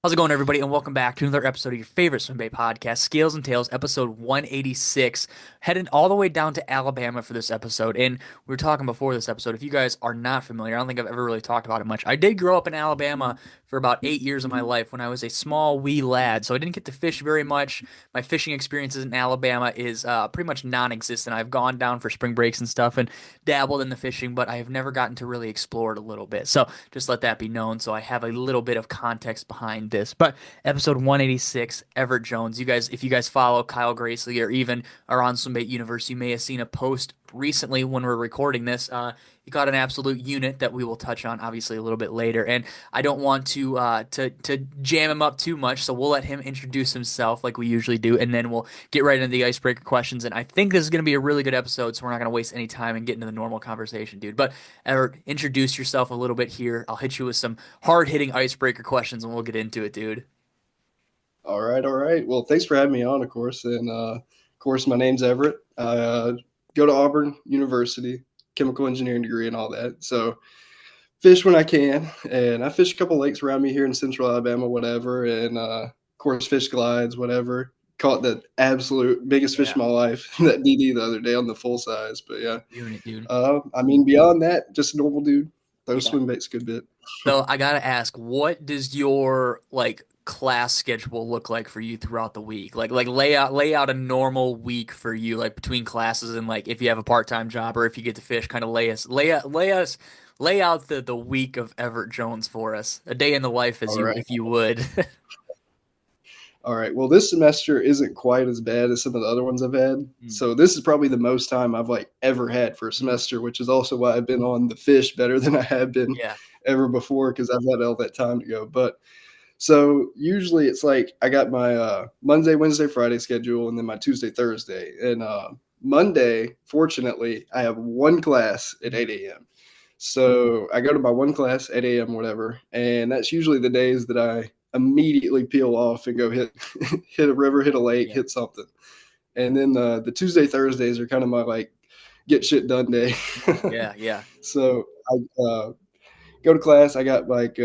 How's it going, everybody? And welcome back to another episode of your favorite Swimbait podcast, Scales and Tails, episode 186. Heading all the way down to Alabama for this episode. And we were talking before this episode. If you guys are not familiar, I don't think I've ever really talked about it much. I did grow up in Alabama for about 8 years of my life when I was a small, wee lad. So I didn't get to fish very much. My fishing experiences in Alabama is pretty much non existent. I've gone down for spring breaks and stuff and dabbled in the fishing, but I have never gotten to really explore it a little bit. So just let that be known. So I have a little bit of context behind this. But episode 186, Everett Jones. You guys, if you guys follow Kyle Gracely or even are on Swimbait Universe, you may have seen a post recently when we're recording this. He got an absolute unit that we will touch on obviously a little bit later, and I don't want to jam him up too much, so we'll let him introduce himself like we usually do, and then we'll get right into the icebreaker questions. And I think this is going to be a really good episode, so we're not going to waste any time and get into the normal conversation, dude. But Everett, introduce yourself a little bit here. I'll hit you with some hard hitting icebreaker questions, and we'll get into it, dude. All right, all right. Well, thanks for having me on, of course. And of course, my name's Everett. I go to Auburn University, chemical engineering degree, and all that. So fish when I can, and I fish a couple lakes around me here in Central Alabama, whatever. And of course, fish glides, whatever. Caught the absolute biggest fish Yeah, of my life, that DD the other day on the full size. But yeah, doing it, dude. I mean, beyond that, just a normal dude. Those Yeah. swim baits a good bit. So I gotta ask, what does your like class schedule look like for you throughout the week? Like lay out a normal week for you, like between classes and like if you have a part-time job or if you get to fish, kind of lay out the week of Everett Jones for us. A day in the life as All you right. if you would. All right. Well, this semester isn't quite as bad as some of the other ones I've had. Mm, So this is probably the most time I've like ever had for a mm. semester, which is also why I've been on the fish better than I have been Yeah. ever before because I've had all that time to go. But so usually it's like I got my Monday, Wednesday, Friday schedule and then my Tuesday, Thursday. And Monday, fortunately, I have one class at 8 a.m. So I go to my one class, 8 a.m., whatever. And that's usually the days that I immediately peel off and go hit hit a river, hit a lake, Yeah. hit something. And then the Tuesday, Thursdays are kind of my like get shit done day. Yeah, yeah. So I go to class. I got like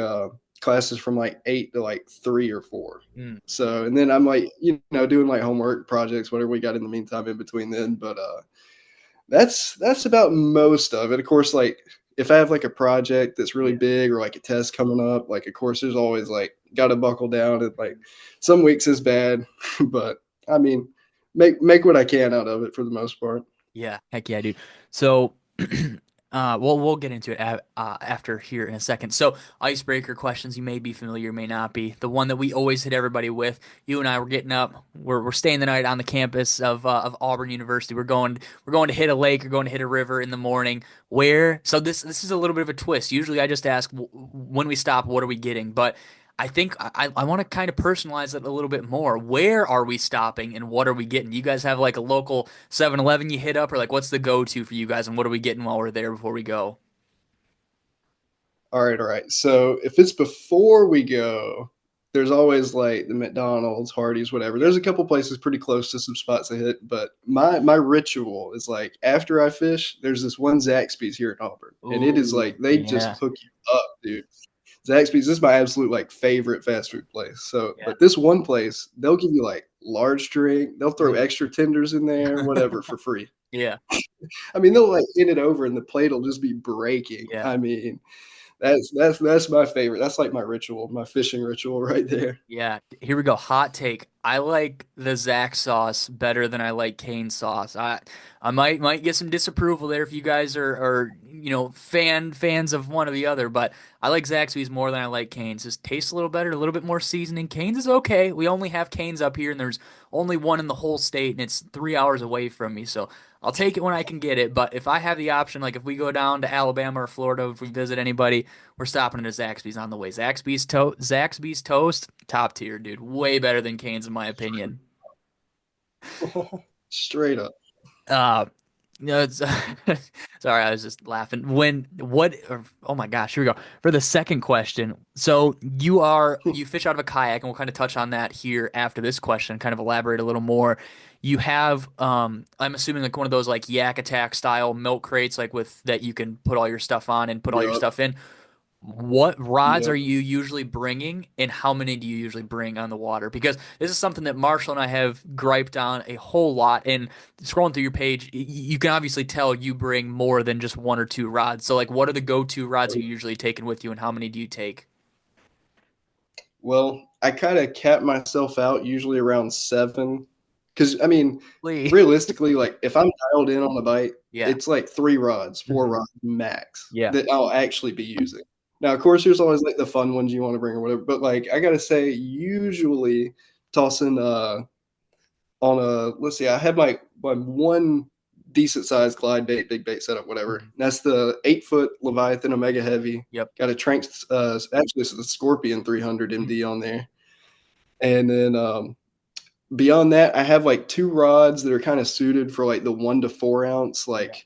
classes from like 8 to like 3 or 4. Mm. So and then I'm like doing like homework projects, whatever we got in the meantime in between then. But that's about most of it. Of course, like if I have like a project that's really Yeah. big or like a test coming up, like of course there's always like got to buckle down. And like some weeks is bad, but I mean make what I can out of it for the most part. Yeah, heck yeah, dude. So, we'll get into it after here in a second. So, icebreaker questions. You may be familiar, may not be. The one that we always hit everybody with. You and I were getting up. We're staying the night on the campus of Auburn University. We're going to hit a lake or going to hit a river in the morning. Where? So this is a little bit of a twist. Usually, I just ask when we stop, what are we getting? But I think I want to kind of personalize it a little bit more. Where are we stopping and what are we getting? Do you guys have like a local 7-Eleven you hit up or like what's the go-to for you guys and what are we getting while we're there before we go? All right, all right. So if it's before we go, there's always like the McDonald's, Hardee's, whatever. Yeah. There's a couple places pretty close to some spots I hit, but my ritual is like after I fish, there's this one Zaxby's here in Auburn, and it is Ooh, like they just yeah. hook you up, dude. Zaxby's this is my absolute like favorite fast food place. So, Yeah. but this one place, they'll give you like large drink, they'll throw Mhm. extra tenders in there, whatever, for free. Yeah. I mean, they'll like in it over, and the plate will just be breaking. Yeah. I mean, that's my favorite. That's like my ritual, my fishing ritual right there. Yeah, here we go. Hot take. I like the Zach sauce better than I like Kane sauce. I might get some disapproval there if you guys are fans of one or the other, but I like Zaxby's more than I like Cane's. Just tastes a little better, a little bit more seasoning. Cane's is okay. We only have Cane's up here, and there's only one in the whole state, and it's 3 hours away from me. So I'll take it when I can get it. But if I have the option, like if we go down to Alabama or Florida, if we visit anybody, we're stopping at a Zaxby's on the way. Zaxby's toast, top tier, dude. Way better than Cane's in my opinion. Straight up. Uh, no, it's sorry, I was just laughing. Oh my gosh, here we go. For the second question. So you fish out of a kayak, and we'll kind of touch on that here after this question, kind of elaborate a little more. You have I'm assuming like one of those like Yak Attack style milk crates, like with that you can put all your stuff on and put all your Yup. stuff in. What rods are Yep. you usually bringing, and how many do you usually bring on the water? Because this is something that Marshall and I have griped on a whole lot. And scrolling through your page, you can obviously tell you bring more than just one or two rods. So, like, what are the go-to rods you're usually taking with you, and how many do you take? Well, I kind of cap myself out usually around 7, because I mean, Lee. realistically, like if I'm dialed in on a bite, Yeah. it's like 3 rods, 4 Hmm. rods max Yeah. that I'll actually be using. Now, of course, there's always like the fun ones you want to bring or whatever, but like I gotta say, usually tossing on a let's see, I have my one decent sized glide bait, big bait setup, whatever. Mhm. That's the 8 foot Leviathan Omega Heavy. Yep. Got a Trank, actually it's the Scorpion 300 Mhm. MD on there, and then beyond that, I have like 2 rods that are kind of suited for like the 1 to 4 ounce, Yeah. like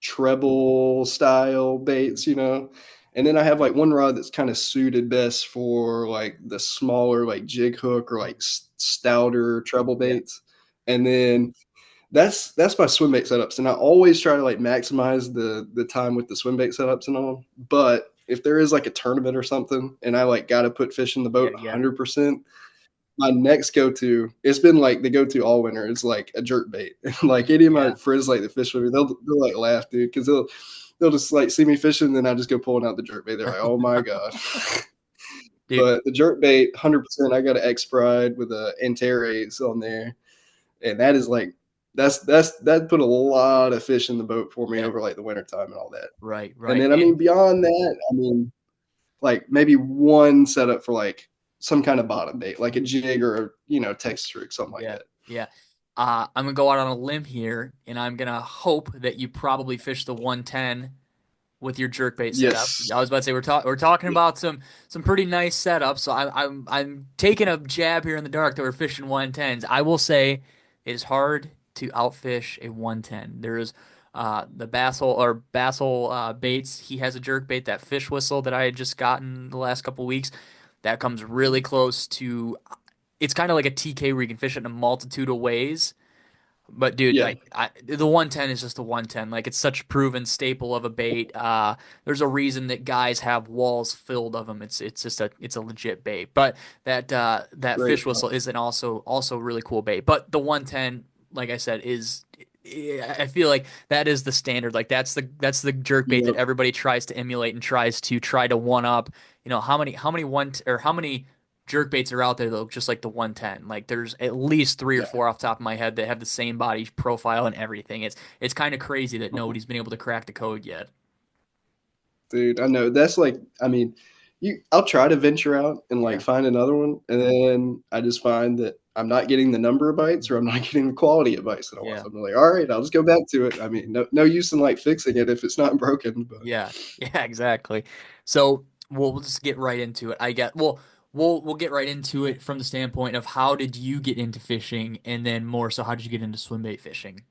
treble style baits, you know. And then I have like 1 rod that's kind of suited best for like the smaller, like jig hook or like Mhm. stouter treble Yeah. baits. And then that's my swim bait setups. And I always try to like maximize the time with the swim bait setups and all. But if there is like a tournament or something and I like got to put fish in the Yeah. boat Yeah. 100%, my next go-to, it's been like the go-to all winter, is like a jerk bait. Like any of my Yeah. friends like to fish with me, they'll like laugh, dude, because they'll just like see me fishing, and then I just go pulling out the jerk bait. They're like, oh my god. Dude. But the jerk bait, 100%, I got an X Pride with a Antares on there, and that is like that put a lot of fish in the boat for me Yeah. over like the winter time and all that. Right. And Right. then I mean beyond that, I mean like maybe one setup for like some kind of bottom bait, like a jig or a, text rig, something like Yeah, that. yeah. I'm gonna go out on a limb here, and I'm gonna hope that you probably fish the 110 with your jerkbait setup. Yes. I was about to say we're talking about some pretty nice setups. So I'm taking a jab here in the dark that we're fishing 110s. I will say it is hard to outfish a 110. There is the Bassel Baits. He has a jerkbait, that fish whistle that I had just gotten the last couple weeks. That comes really close to. It's kind of like a TK where you can fish it in a multitude of ways. But dude, Yeah. like the 110 is just the 110. Like it's such a proven staple of a bait. There's a reason that guys have walls filled of them. It's just a legit bait. But that Great fish whistle point. is an also really cool bait. But the 110, like I said, is I feel like that is the standard. Like that's the jerk bait that Yep. everybody tries to emulate and try to one up. You know how many one or how many jerk baits are out there though, just like the 110. Like there's at least three or Yeah. four off the top of my head that have the same body profile and everything. It's kind of crazy that nobody's been able to crack the code yet. Dude, I know. That's like, I mean, I'll try to venture out and like Yeah. find another one, and then I just find that I'm not getting the number of bites or I'm not getting the quality of bites that I want. Yeah. So I'm like, all right, I'll just go back to it. I mean, no use in like fixing it if it's not broken. But Yeah. Yeah, exactly. So we'll just get right into it. I get well we'll get right into it from the standpoint of how did you get into fishing, and then more so how did you get into swim bait fishing?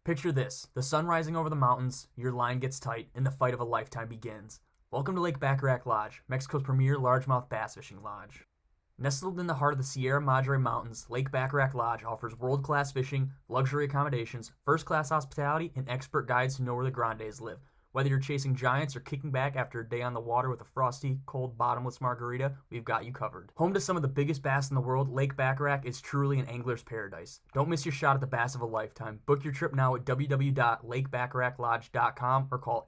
Picture this: the sun rising over the mountains, your line gets tight, and the fight of a lifetime begins. Welcome to Lake Bacharach Lodge, Mexico's premier largemouth bass fishing lodge. Nestled in the heart of the Sierra Madre Mountains, Lake Bacharach Lodge offers world-class fishing, luxury accommodations, first-class hospitality, and expert guides who know where the grandes live. Whether you're chasing giants or kicking back after a day on the water with a frosty, cold, bottomless margarita, we've got you covered. Home to some of the biggest bass in the world, Lake Bacharach is truly an angler's paradise. Don't miss your shot at the bass of a lifetime. Book your trip now at www.lakebacharachlodge.com or call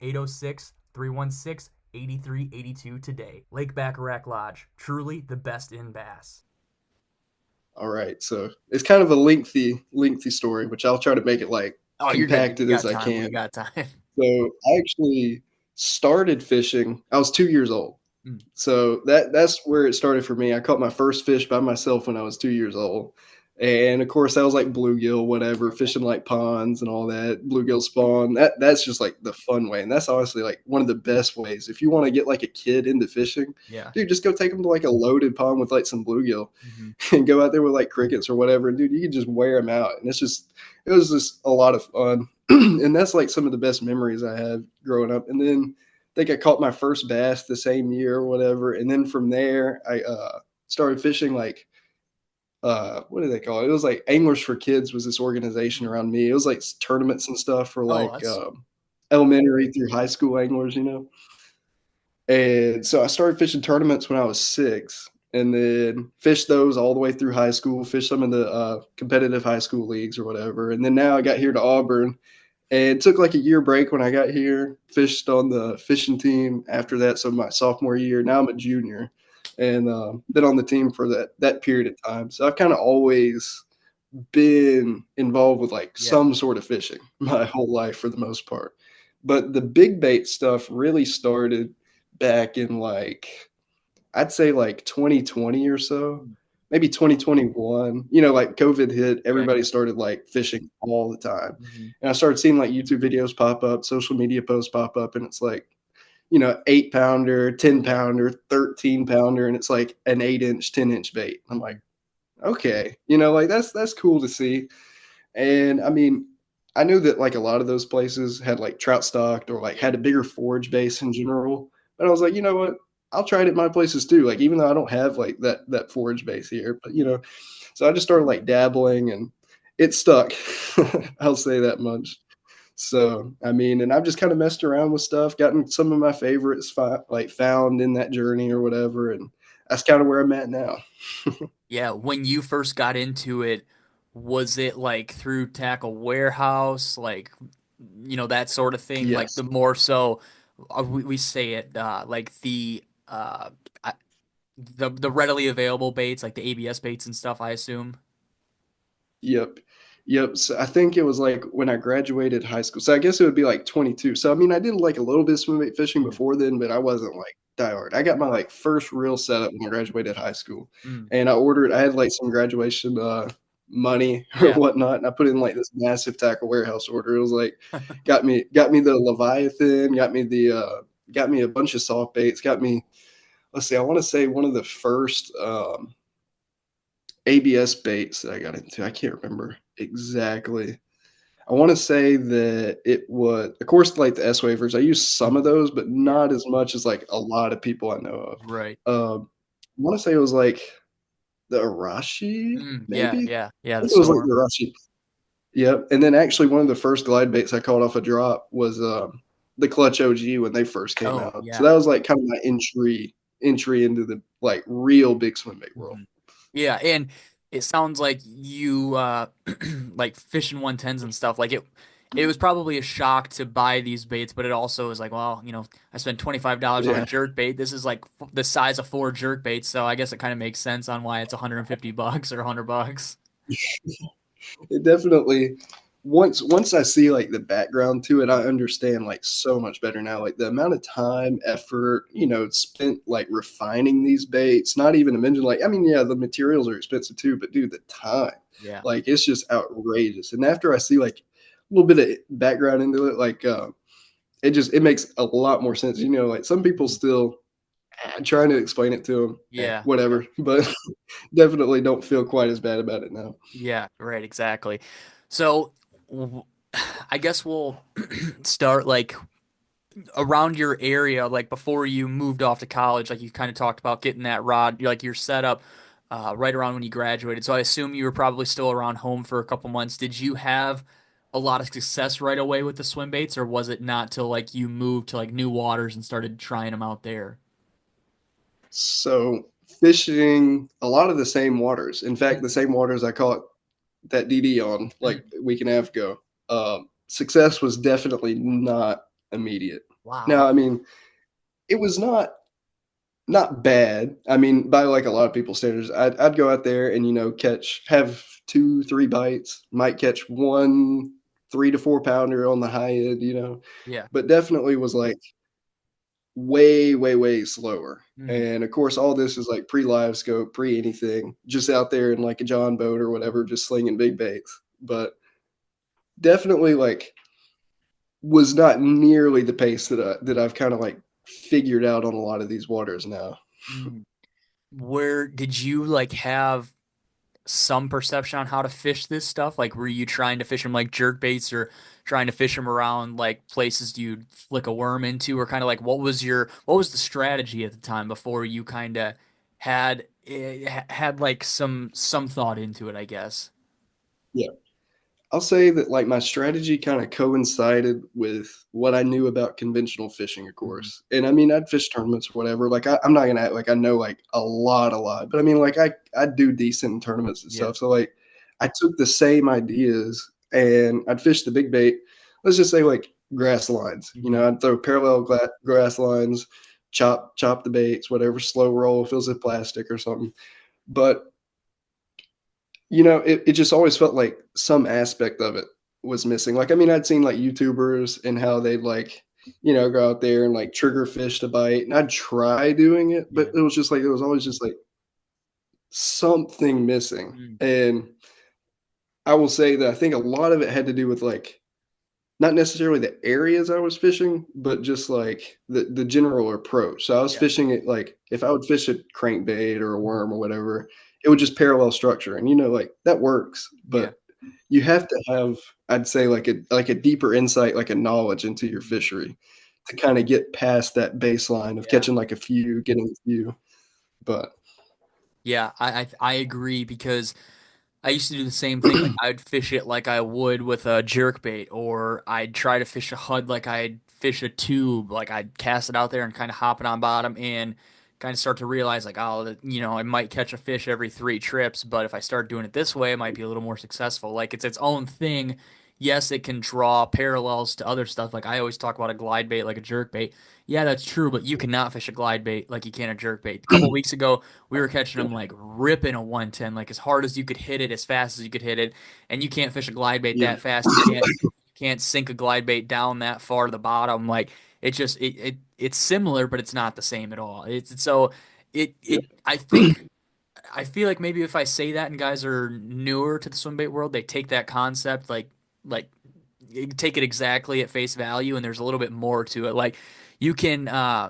806-316-8382 today. Lake Bacharach Lodge, truly the best in bass. all right, so it's kind of a lengthy story, which I'll try to make it like Oh, you're good, dude. We compacted as got I time. We can. got time. So I actually started fishing. I was 2 years old. Mm. So that's where it started for me. I caught my first fish by myself when I was 2 years old. And of course that was like bluegill, whatever, fishing like ponds and all that, bluegill spawn. That's just like the fun way. And that's honestly like one of the best ways. If you want to get like a kid into fishing, Yeah. dude, just go take them to like a loaded pond with like some bluegill Hmm. and go out there with like crickets or whatever. And dude, you can just wear them out. And it was just a lot of fun. And that's like some of the best memories I had growing up. And then I think I caught my first bass the same year or whatever. And then from there, I started fishing like what do they call it? It was like Anglers for Kids was this organization around me. It was like tournaments and stuff for Oh, like that's elementary through high school anglers, you know. And so I started fishing tournaments when I was 6, and then fished those all the way through high school, fished some of the competitive high school leagues or whatever. And then now I got here to Auburn and took like a year break when I got here, fished on the fishing team after that. So my sophomore year, now I'm a junior and been on the team for that period of time. So I've kind of always been involved with like Yeah. some sort of fishing my whole life for the most part. But the big bait stuff really started back in like I'd say like 2020 or so, Mm. maybe 2021. Like COVID hit, Yeah, everybody yeah. started like fishing all the time. Hmm. And I started seeing like YouTube videos pop up, social media posts pop up, and it's like, 8 pounder, 10 Yeah. pounder, 13 pounder, and it's like an 8 inch, 10 inch bait. I'm Hmm. like, okay, like that's cool to see. And I mean, I knew that like a lot of those places had like trout stocked or like Yeah. had a bigger forage base in general. But I was like, you know what? I'll try it at my places too. Like even though I don't have like that forage base here, but so I just started like dabbling and it stuck. I'll say that much. So I mean, and I've just kind of messed around with stuff, gotten some of my favorites like found in that journey or whatever, and that's kind of where I'm at now. Yeah, when you first got into it, was it like through Tackle Warehouse, like that sort of thing? Like the Yes. more so we say it like I- the readily available baits, like the ABS baits and stuff, I assume. Yep. Yep. So I think it was like when I graduated high school. So I guess it would be like 22. So I mean, I did like a little bit of swimbait fishing Mhm. before then, but I wasn't like diehard. I got my Right. like first real setup when I graduated high school, Mm. and I had like some graduation money or Yeah. whatnot, and I put in like this massive tackle warehouse order. It was like got me the Leviathan, got me a bunch of soft baits, got me. Let's see, I want to say one of the first ABS baits that I got into. I can't remember exactly. I want to say that it was, of course, like the S waivers. I used some of Mhm. those, but Yeah. not as much as like a lot of people I know Right. of. I want to say it was like the Arashi, Yeah, maybe. yeah, yeah, I the think it was like storm. the Arashi. Yep. And then actually, one of the first glide baits I caught off a drop was the Clutch OG when they first came Oh, out. So yeah. that was like kind of my entry into the like real big swim bait world. Mhm. Yeah, and it sounds like you like fishing 110s and stuff. Like it was probably a shock to buy these baits, but it also is like, well, I spent $25 on a Yeah. jerk bait. This is like the size of four jerk baits, so I guess it kind of makes sense on why it's $150 or $100. It definitely once I see like the background to it, I understand like so much better now. Like the amount of time, effort, spent like refining these baits. Not even to mention like I mean, yeah, the materials are expensive too, but dude, the time, Yeah. like it's just outrageous. And after I see like a little bit of background into it, like it makes a lot more sense. Like some people Mhm. still trying to explain it to them, Yeah. Yeah. whatever, but definitely don't feel quite as bad about it now. Yeah, right, exactly. So w- I guess we'll start like around your area, like before you moved off to college, like you kind of talked about getting that rod, like your setup, right around when you graduated. So I assume you were probably still around home for a couple months. Did you have a lot of success right away with the swim baits, or was it not till like you moved to like new waters and started trying them out there? So fishing a lot of the same waters. In fact, the Mm. same waters I caught that DD on like Mm. a week and a half ago. Success was definitely not immediate. Wow. Now, I mean, it was not bad. I mean, by like a lot of people's standards, I'd go out there and have 2, 3 bites, might catch one 3 to 4 pounder on the high end, Yeah. but definitely was like way, way, way slower. Mm. And of course, all this is like pre live scope, pre anything, just out there in like a John boat or whatever, just slinging big baits. But definitely like was not nearly the pace that I've kind of like figured out on a lot of these waters now. Mm. Where did you like have some perception on how to fish this stuff? Like, were you trying to fish them like jerk baits or trying to fish them around like places you'd flick a worm into, or kind of like what was the strategy at the time before you kind of had like some thought into it, I guess. Yeah. I'll say that like my strategy kind of coincided with what I knew about conventional fishing, of Mhm. course. And I mean, I'd fish tournaments, whatever. Like I'm not gonna act like I know like a lot, but I mean, like I do decent in tournaments and Yeah. stuff. So like I took the same ideas and I'd fish the big bait. Let's just say like grass lines. You Hmm. know, I'd throw parallel grass lines, chop the baits, whatever, slow roll, fills with plastic or something. But it just always felt like some aspect of it was missing. Like, I mean, I'd seen like YouTubers and how they'd like, go out there and like trigger fish to bite. And I'd try doing it, but Yeah. it was just like, it was always just like something missing. Mm. And I will say that I think a lot of it had to do with like, not necessarily the areas I was fishing, but just like the general approach. So I was Yeah. fishing it like if I would fish a crankbait or a Mhm. worm or whatever, it would just parallel structure. And like that works, Yeah. but you have to have, I'd say, like a deeper insight, like a knowledge into your Mhm. fishery to kind of get past that baseline of Yeah. catching like a few, getting a few. But Yeah, I agree because I used to do the same thing. Like I'd fish it like I would with a jerkbait, or I'd try to fish a hud like I'd fish a tube. Like I'd cast it out there and kind of hop it on bottom and kind of start to realize like, oh, I might catch a fish every 3 trips, but if I start doing it this way, it might be a little more successful. Like it's its own thing. Yes, it can draw parallels to other stuff. Like I always talk about a glide bait like a jerk bait. Yeah, that's true, but you cannot fish a glide bait like you can a jerk bait. A couple weeks ago, we were catching them like ripping a 110, like as hard as you could hit it, as fast as you could hit it, and you can't fish a glide bait yeah, that fast. You can't sink a glide bait down that far to the bottom. Like it's similar, but it's not the same at all. It's so yeah, it I feel like maybe if I say that and guys are newer to the swim bait world, they take that concept like you take it exactly at face value, and there's a little bit more to it. Like you can uh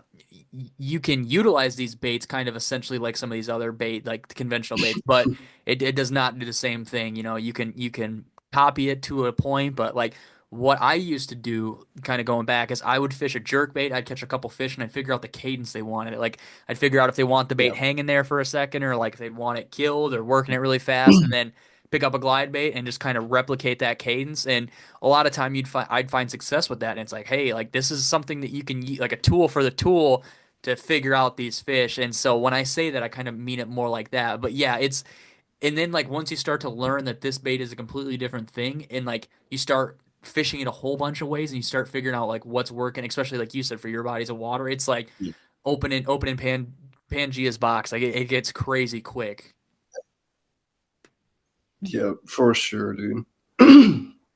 you can utilize these baits kind of essentially like some of these other bait, like the conventional baits, but it does not do the same thing. You can copy it to a point, but like what I used to do, kind of going back, is I would fish a jerk bait. I'd catch a couple fish and I'd figure out the cadence they wanted. Like I'd figure out if they want the bait yeah, hanging there for a second, or like if they'd want it killed or working it really fast, and then pick up a glide bait and just kind of replicate that cadence. And a lot of time I'd find success with that. And it's like, hey, like this is something that you can use, like a tool for the tool to figure out these fish. And so when I say that, I kind of mean it more like that. But yeah, and then like once you start to learn that this bait is a completely different thing, and like you start fishing it a whole bunch of ways, and you start figuring out like what's working, especially like you said for your bodies of water, it's like opening Pangea's box. Like it gets crazy quick. yeah, for sure, dude.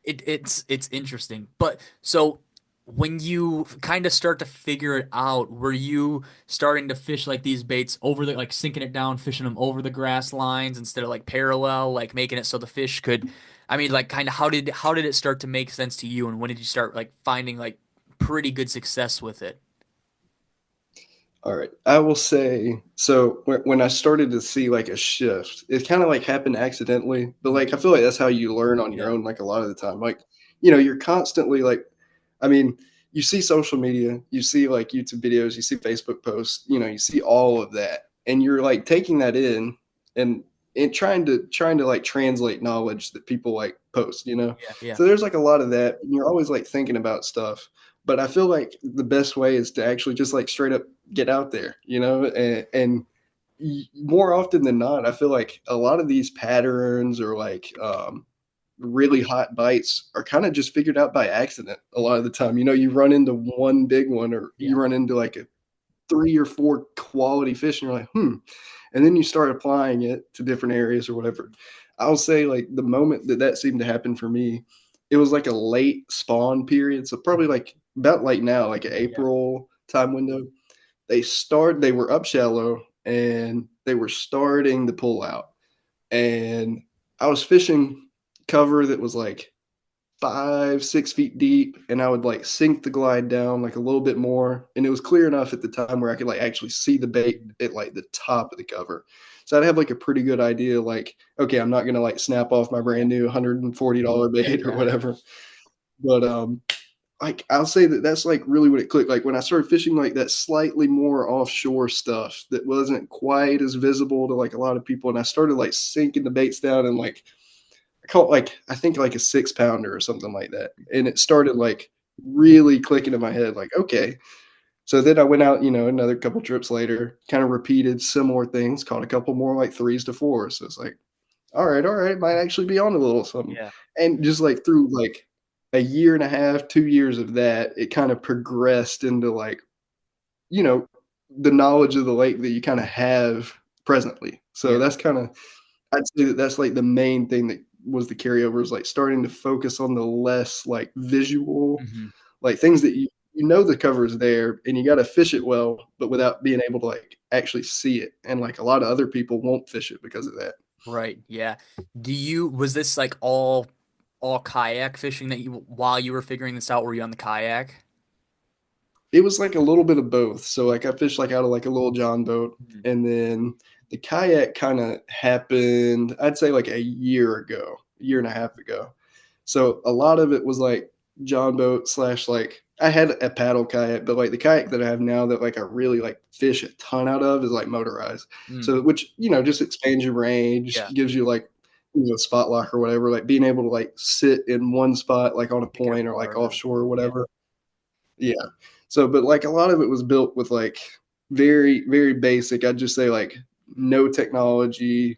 It's interesting. But so when you kind of start to figure it out, were you starting to fish like these baits over the like sinking it down, fishing them over the grass lines instead of like parallel, like making it so the fish could, I mean, like kind of how did it start to make sense to you, and when did you start like finding like pretty good success with it? All right. I will say, so when I started to see like a shift, it kind of like happened accidentally, but Mhm. like I feel like that's how you learn on your Yeah. own, like a lot of the time. Like, you're constantly like, I mean, you see social media, you see like YouTube videos, you see Facebook posts, you see all of that, and you're like taking that in and trying to like translate knowledge that people like post. Yeah. Yeah. So there's like a lot of that, and you're always like thinking about stuff. But I feel like the best way is to actually just like straight up get out there, and more often than not, I feel like a lot of these patterns or like really hot bites are kind of just figured out by accident a lot of the time. You run into one big one or you Yeah. run into like a 3 or 4 quality fish and you're like, and then you start applying it to different areas or whatever. I'll say like the moment that seemed to happen for me, it was like a late spawn period. So probably like about like now, like an Yeah. April time window. They were up shallow and they were starting to pull out. And I was fishing cover that was like 5, 6 feet deep, and I would like sink the glide down like a little bit more. And it was clear enough at the time where I could like actually see the bait at like the top of the cover. So I'd have like a pretty good idea, like, okay, I'm not gonna like snap off my Yeah. brand new $140 bait or Yeah. whatever. But like I'll say that that's like really what it clicked. Like when I started fishing like that slightly more offshore stuff that wasn't quite as visible to like a lot of people, and I started like sinking the baits down and like I caught like I think like a 6 pounder or something like that, and it started like really clicking in my head, like okay. So then I went out, another couple trips later, kind of repeated similar things, caught a couple more like threes to fours. So it's like, all right, might actually be on a little something. Yeah. And just like through like a year and a half, 2 years of that, it kind of progressed into like, you know, the knowledge of the lake that you kind of have presently. So Yeah. that's kind of, I'd say that that's like the main thing that was the carryover is like starting to focus on the less like visual, Hmm. like things that the cover is there and you got to fish it well, but without being able to like actually see it. And like a lot of other people won't fish it because of that. Right. Yeah. Was this like all kayak fishing that you while you were figuring this out? Were you on the kayak? It was like a little bit of both. So like I fished like out of like a little John boat, Mhm. and then the kayak kind of happened, I'd say like a year ago, a year and a half ago. So a lot of it was like John boat slash like I had a paddle kayak, but like the kayak that I have now that like I really like fish a ton out of is like motorized. Mm. So which just expands your range, Yeah. gives you like spot lock or whatever, like being able to like sit in one spot like on a Pick your point or like farther. offshore or Yeah. whatever. Yeah. So, but like a lot of it was built with like very, very basic. I'd just say like no technology,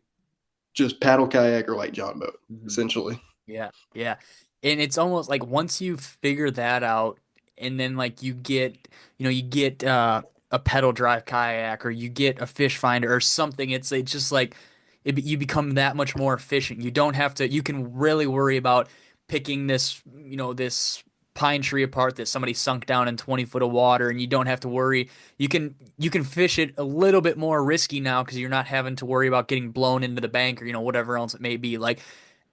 just paddle kayak or like John boat, Mhm. essentially. Yeah, yeah. And it's almost like once you figure that out and then like you get a pedal drive kayak or you get a fish finder or something, it's just like you become that much more efficient. You don't have to you can really worry about picking this pine tree apart that somebody sunk down in 20 foot of water and you don't have to worry. You can fish it a little bit more risky now because you're not having to worry about getting blown into the bank or whatever else it may be. Like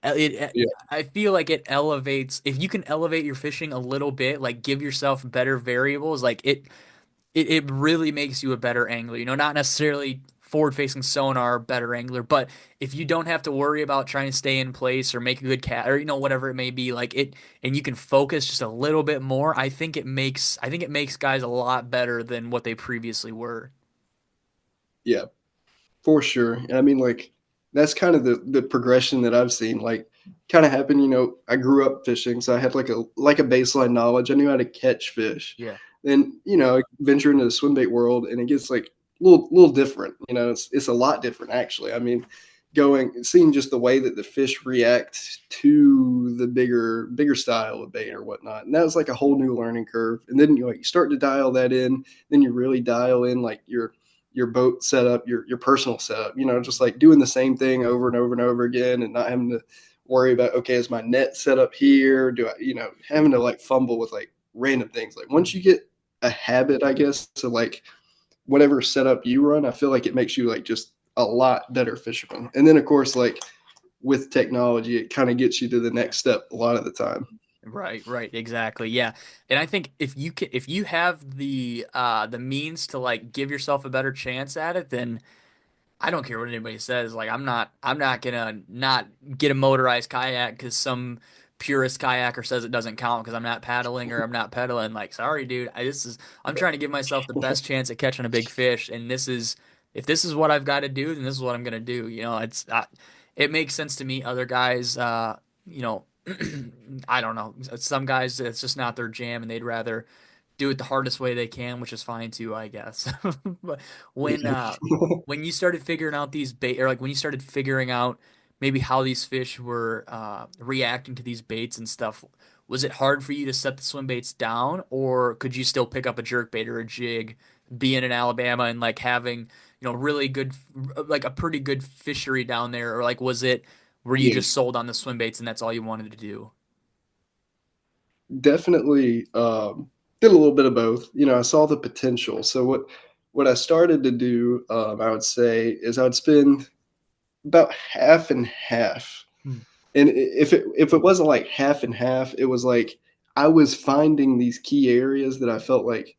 Yeah. I feel like it elevates if you can elevate your fishing a little bit, like give yourself better variables, like it really makes you a better angler. Not necessarily forward facing sonar better angler, but if you don't have to worry about trying to stay in place or make a good cat or whatever it may be, like it and you can focus just a little bit more, I think it makes guys a lot better than what they previously were. Yeah. For sure. I mean, like that's kind of the progression that I've seen. Like, kind of happen. I grew up fishing, so I had like a baseline knowledge. I knew how to catch fish. Yeah. Then I venture into the swim bait world, and it gets like little different. It's a lot different actually. I mean, seeing just the way that the fish react to the bigger style of bait or whatnot, and that was like a whole new learning curve. And then you start to dial that in, then you really dial in like your boat setup, your personal setup, just like doing the same thing over and over and over again and not having to worry about, okay, is my net set up here? Do I, having to like fumble with like random things. Like once you get a habit, I guess, to like whatever setup you run, I feel like it makes you like just a lot better fisherman. And then of course, like with technology, it kind of gets you to the Yeah. next step a lot of the time. Right, right, exactly. Yeah. And I think if you have the means to like give yourself a better chance at it, then I don't care what anybody says. Like I'm not gonna not get a motorized kayak because some purist kayaker says it doesn't count because I'm not paddling or I'm not pedaling. Like, sorry, dude. I'm trying to give myself the best chance at catching a big fish, and if this is what I've got to do, then this is what I'm gonna do. It makes sense to me. Other guys, you know, I don't know. Some guys, it's just not their jam, and they'd rather do it the hardest way they can, which is fine too, I guess. But when Yeah. uh when you started figuring out these bait or like when you started figuring out maybe how these fish were reacting to these baits and stuff, was it hard for you to set the swim baits down, or could you still pick up a jerk bait or a jig, being in Alabama and like having, really good like a pretty good fishery down there, or like were you Yeah. just sold on the swim baits and that's all you wanted to do? Definitely did a little bit of both. I saw the potential. So what I started to do, I would say, is I would spend about half and half. Hmm. And if it wasn't like half and half, it was like I was finding these key areas that I felt like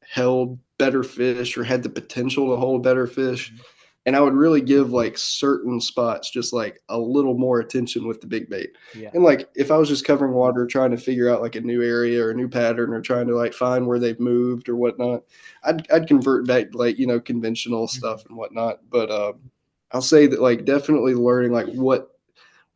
held better fish or had the potential to hold better fish. Mhm. And I would really give like certain spots just like a little more attention with the big bait. Yeah. And like if I was just covering water trying to figure out like a new area or a new pattern or trying to like find where they've moved or whatnot, I'd convert back to like, conventional Mhm. stuff and whatnot. But I'll say that like definitely learning like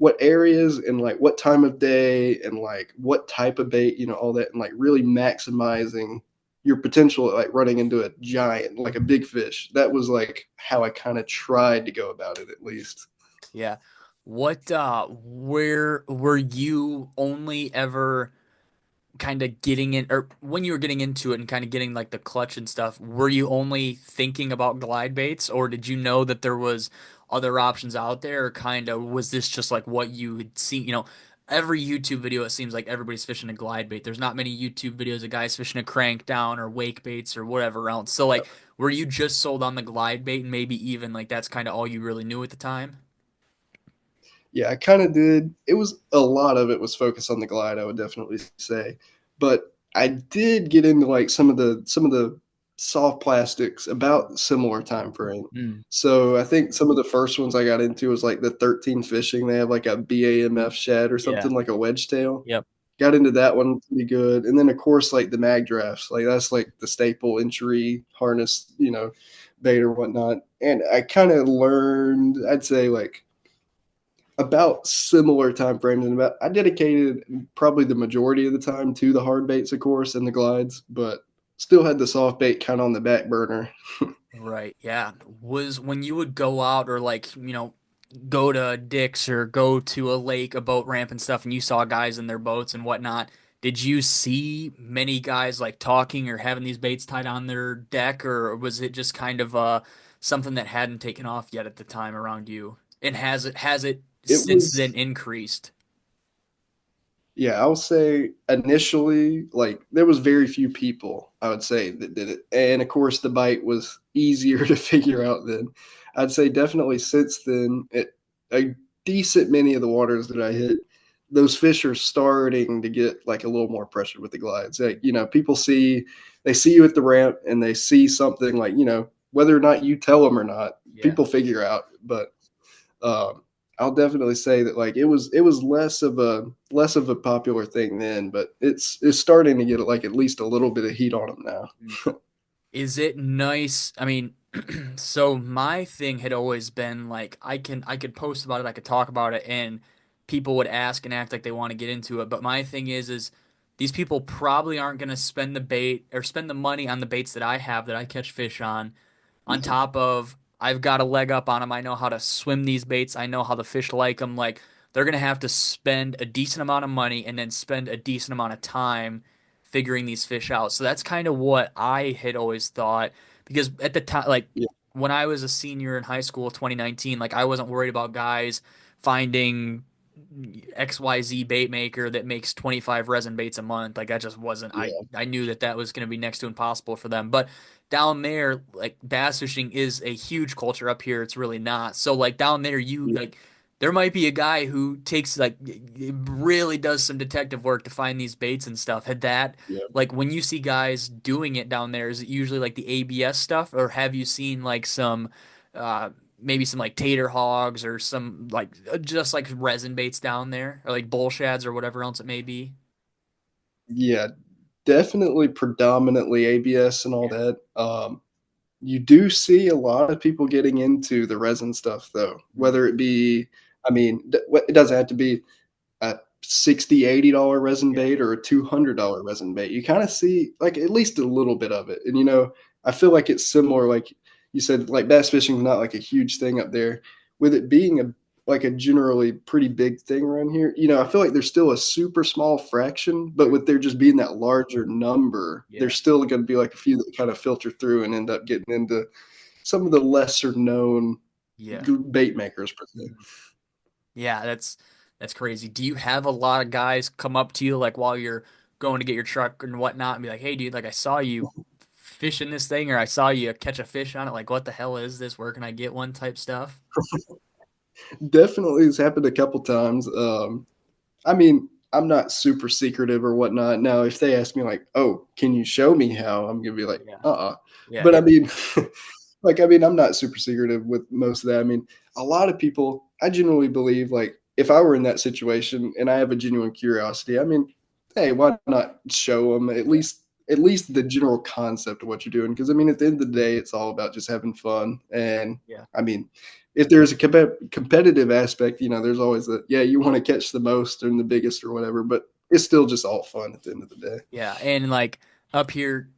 what areas and like what time of day and like what type of bait, all that, and like really maximizing your potential at like running into a giant, like a big fish. That was like how I kind of tried to go about it at least. Yeah. Where were you only ever kind of getting in, or when you were getting into it and kind of getting like the clutch and stuff, were you only thinking about glide baits, or did you know that there was other options out there, or kind of was this just like what you had seen? Every YouTube video, it seems like everybody's fishing a glide bait. There's not many YouTube videos of guys fishing a crank down or wake baits or whatever else. So like, were you just sold on the glide bait and maybe even like that's kind of all you really knew at the time? Yeah, I kind of did. It was a lot of it was focused on the glide, I would definitely say. But I did get into like some of the soft plastics about similar time frame. Mm, So I think some of the first ones I got into was like the 13 fishing. They have like a BAMF Shat or yeah. something like a wedge tail. Yep. Got into that one pretty good. And then of course like the mag drafts, like that's like the staple entry harness, bait or whatnot. And I kind of learned, I'd say like about similar time frames, and about I dedicated probably the majority of the time to the hard baits, of course, and the glides, but still had the soft bait kind of on the back burner. Right. Yeah. Was when you would go out or like, go to Dick's or go to a lake, a boat ramp and stuff, and you saw guys in their boats and whatnot, did you see many guys like talking or having these baits tied on their deck, or was it just kind of something that hadn't taken off yet at the time around you? And has it It since then was increased? Yeah, I'll say initially, like there was very few people I would say that did it, and of course the bite was easier to figure out then. I'd say definitely since then, a decent many of the waters that I hit, those fish are starting to get like a little more pressure with the glides. Like people they see you at the ramp and they see something like whether or not you tell them or not, Yeah. people figure out, but. Um, I'll definitely say that like it was less of a popular thing then, but it's starting to get like at least a little bit of heat on them now. Is it nice? I mean, so my thing had always been like I could post about it, I could talk about it, and people would ask and act like they want to get into it. But my thing is these people probably aren't gonna spend the bait or spend the money on the baits that I have that I catch fish on top of I've got a leg up on them. I know how to swim these baits. I know how the fish like them. Like they're gonna have to spend a decent amount of money and then spend a decent amount of time figuring these fish out. So that's kind of what I had always thought because at the time, like Yeah, when I was a senior in high school, 2019, like I wasn't worried about guys finding XYZ bait maker that makes 25 resin baits a month. Like that just wasn't, yeah, I knew that that was going to be next to impossible for them. But down there, like bass fishing is a huge culture. Up here, it's really not. So like down there, you yeah, like there might be a guy who takes like really does some detective work to find these baits and stuff. Had that yeah. like when you see guys doing it down there, is it usually like the ABS stuff, or have you seen like some uh maybe some like tater hogs or some like just like resin baits down there, or like bull shads or whatever else it may be? Yeah, definitely predominantly ABS and all Yeah. that. You do see a lot of people getting into the resin stuff though, Mm. whether it be, I mean, it doesn't have to be a 60 $80 resin Yeah. bait or a $200 resin bait. You kind of see like at least a little bit of it. And I feel like it's similar, like you said, like bass fishing is not like a huge thing up there. With it being a generally pretty big thing around here, I feel like there's still a super small fraction, but with there just being that larger number, Yeah. there's still going to be like a few that kind of filter through and end up getting into some of the lesser known Yeah. bait makers per se. Mhm. Yeah, that's crazy. Do you have a lot of guys come up to you like while you're going to get your truck and whatnot and be like, "Hey, dude, like I saw you fishing this thing, or I saw you catch a fish on it. Like, what the hell is this? Where can I get one?" type stuff? Definitely has happened a couple times. I mean, I'm not super secretive or whatnot. Now, if they ask me like, "Oh, can you show me how?" I'm gonna be like, Yeah. "Uh-uh." Yeah. But I mean, I'm not super secretive with most of that. I mean, a lot of people, I genuinely believe, like, if I were in that situation and I have a genuine curiosity, I mean, hey, why not show them at least at least the general concept of what you're doing. Because I mean, at the end of the day, it's all about just having fun. And Yeah. I mean, if there's a competitive aspect, there's always that. Yeah, you want to catch the most and the biggest or whatever, but it's still just all fun at the end of the day. Yeah, and like up here,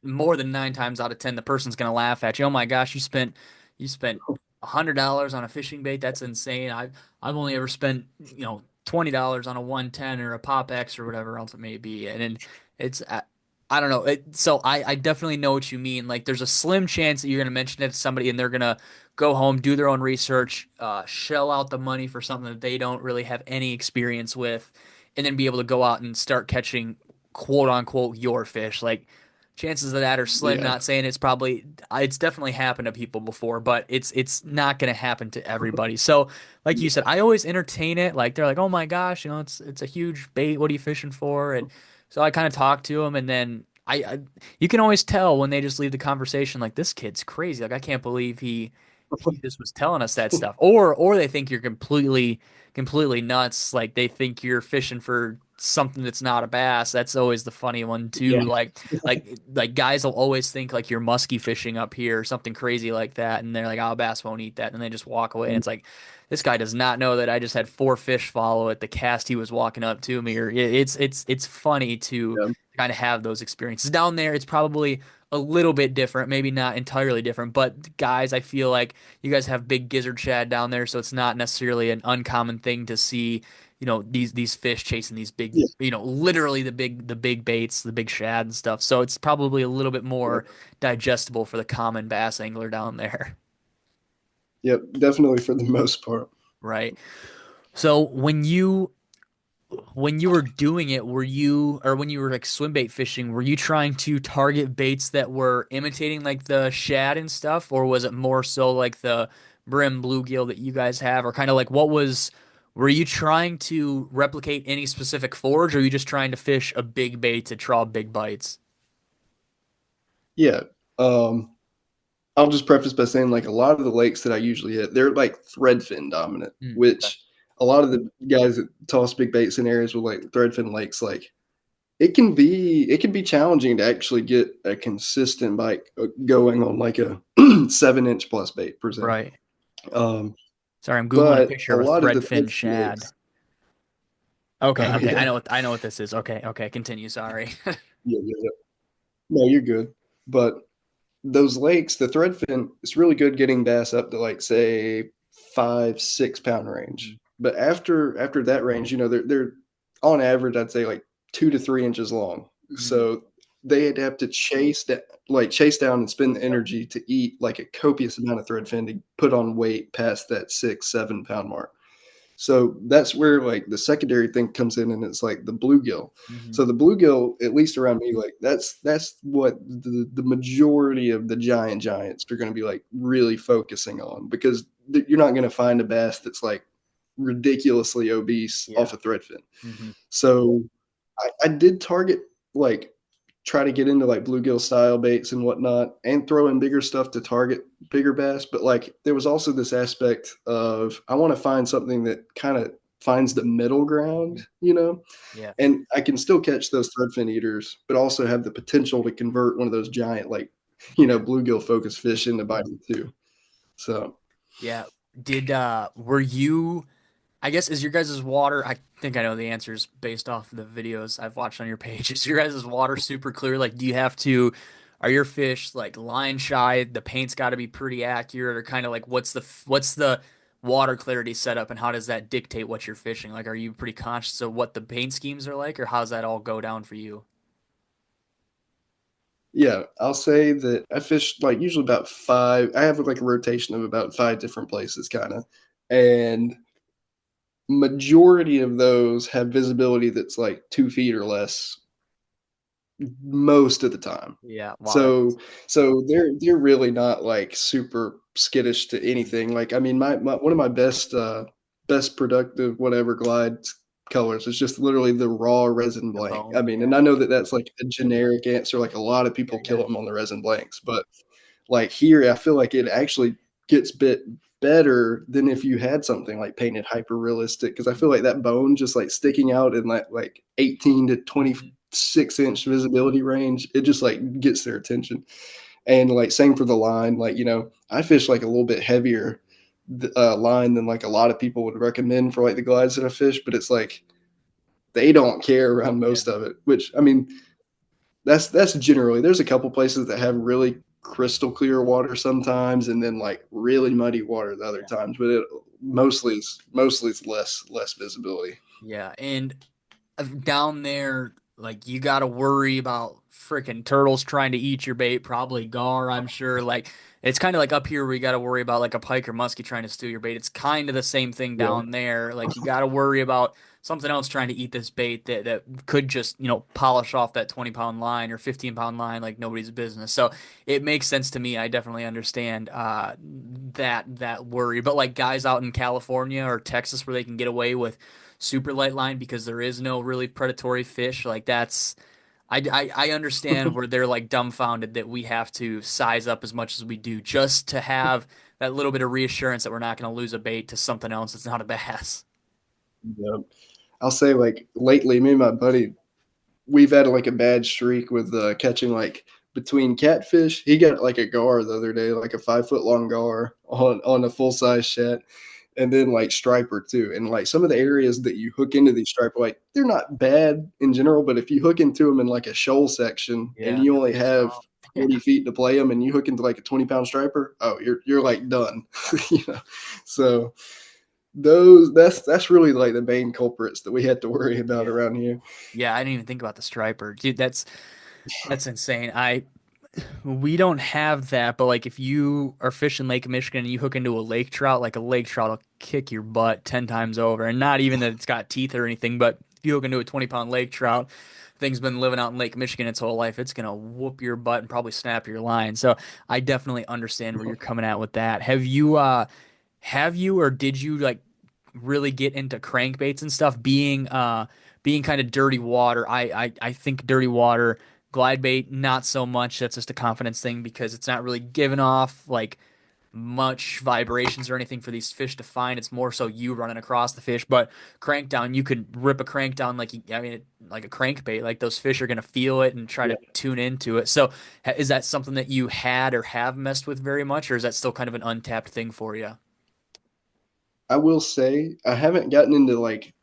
more than 9 times out of 10, the person's gonna laugh at you. Oh my gosh, you spent $100 on a fishing bait. That's insane. I've only ever spent $20 on a 110 or a Pop X or whatever else it may be, and it's I don't know. So I definitely know what you mean. Like there's a slim chance that you're gonna mention it to somebody and they're gonna go home, do their own research, shell out the money for something that they don't really have any experience with, and then be able to go out and start catching quote unquote your fish. Like chances of that are slim. Yeah. Not saying it's definitely happened to people before, but it's not going to happen to everybody. So, like you said, I always entertain it. Like they're like, "Oh my gosh, it's a huge bait. What are you fishing for?" And so I kind of talk to them, and then you can always tell when they just leave the conversation like, "This kid's crazy. Like I can't believe he just was telling us that stuff," or they think you're completely nuts. Like they think you're fishing for something that's not a bass. That's always the funny one too. Yeah. Like guys will always think like you're musky fishing up here or something crazy like that, and they're like, "Oh, bass won't eat that," and they just walk away. And it's like, this guy does not know that I just had 4 fish follow at the cast he was walking up to me. Or it's funny to Yeah. kind of have those experiences down there. It's probably a little bit different, maybe not entirely different, but guys, I feel like you guys have big gizzard shad down there, so it's not necessarily an uncommon thing to see, these fish chasing these big, Yeah. literally the big baits, the big shad and stuff. So it's probably a little bit Yeah. more digestible for the common bass angler down there, Yep. Definitely for the most part. right? So when you were doing it, were you, or when you were like swim bait fishing, were you trying to target baits that were imitating like the shad and stuff, or was it more so like the brim bluegill that you guys have, or kind of like were you trying to replicate any specific forage, or were you just trying to fish a big bait to draw big bites? Yeah. Um, I'll just preface by saying like a lot of the lakes that I usually hit, they're like threadfin dominant, Okay. which a lot of the guys that toss big baits in areas with like threadfin lakes, like it can be challenging to actually get a consistent bite going on like a 7 inch plus bait per se. Right. Um, Sorry, I'm googling a but picture a of a lot of the threadfin threadfin shad. lakes, Okay, oh okay, I yeah, know what this is. Okay, okay, continue. Sorry. yeah, yeah, yeah. No, you're good. But those lakes, the threadfin, it's really good getting bass up to like say 5, 6 pound range. But after that range, they're on average, I'd say like 2 to 3 inches long. Mhm. So they'd have to chase down and spend the energy to eat like a copious amount of threadfin to put on weight past that 6, 7 pound mark. So that's where like the secondary thing comes in, and it's like the bluegill. Mhm. So the bluegill, at least around me, like that's what the majority of the giants are going to be like really focusing on, because you're not going to find a bass that's like ridiculously obese Yeah. off a threadfin. Mhm. So I did target like try to get into like bluegill style baits and whatnot and throw in bigger stuff to target bigger bass. But like there was also this aspect of I want to find something that kind of finds the middle Mhm. ground. Yeah. And I can still catch those threadfin eaters, but also have the potential to convert one of those giant like, Yeah. bluegill focused fish into biting too. So Yeah. Were you, I guess, is your guys' water, I think I know the answers based off the videos I've watched on your page. Is your guys' water super clear? Like, do you have to, are your fish like line shy? The paint's got to be pretty accurate, or kind of like what's the water clarity setup, and how does that dictate what you're fishing? Like, are you pretty conscious of what the paint schemes are like, or how's that all go down for you? yeah, I'll say that I fish like usually about five. I have like a rotation of about five different places, kind of, and majority of those have visibility that's like 2 feet or less most of the time. Yeah. Wow. So so they're really not like super skittish to anything. Like I mean, my one of my best productive whatever glide colors is just literally the raw resin The blank. I bone. mean, Yeah. and I know that that's like a generic answer. Like a lot of Yeah. people Yeah. kill them on the resin blanks, but like here, I feel like it actually gets bit better than if you had something like painted hyper realistic, because I feel like that bone just like sticking out in like 18 to 20 6-inch visibility range, it just like gets their attention. And like same for the line, like I fish like a little bit heavier line than like a lot of people would recommend for like the glides that I fish, but it's like they don't care around Yeah. most of it. Which I mean, that's generally there's a couple places that have really crystal clear water sometimes, and then like really muddy water the other times. But it mostly it's less visibility. Yeah, and down there, like you got to worry about freaking turtles trying to eat your bait, probably gar, I'm sure. Like it's kind of like up here where you got to worry about like a pike or muskie trying to steal your bait. It's kind of the same thing Yeah, down there. Like you got to worry about something else trying to eat this bait that could just, polish off that 20-pound line or 15-pound line like nobody's business. So it makes sense to me. I definitely understand that worry. But like guys out in California or Texas where they can get away with super light line because there is no really predatory fish. Like that's I understand where they're like dumbfounded that we have to size up as much as we do just to have that little bit of reassurance that we're not going to lose a bait to something else that's not a bass. yeah. I'll say like lately, me and my buddy, we've had like a bad streak with catching like between catfish. He got like a gar the other day, like a 5 foot long gar on a full size shat, and then like striper too. And like some of the areas that you hook into these striper, like they're not bad in general, but if you hook into them in like a shoal section and Yeah, you they'll only piss you have off. Yeah. 40 feet to play them, and you hook into like a 20-pound striper, oh, you're like done, you know. So those that's really like the main culprits that we had to worry about Yeah. around here. Yeah, I didn't even think about the striper. Dude, that's insane. We don't have that, but like if you are fishing Lake Michigan and you hook into a lake trout, like a lake trout will kick your butt 10 times over. And not even that it's got teeth or anything, but if you hook into a 20-pound lake trout, thing's been living out in Lake Michigan its whole life, it's gonna whoop your butt and probably snap your line. So I definitely understand where you're coming at with that. Have you or did you like really get into crankbaits and stuff being kind of dirty water? I think dirty water glide bait not so much. That's just a confidence thing because it's not really giving off like much vibrations or anything for these fish to find. It's more so you running across the fish. But crank down, you could rip a crank down like a crankbait. Like those fish are gonna feel it and try Yeah. to tune into it. So is that something that you had or have messed with very much, or is that still kind of an untapped thing for you? I will say I haven't gotten into like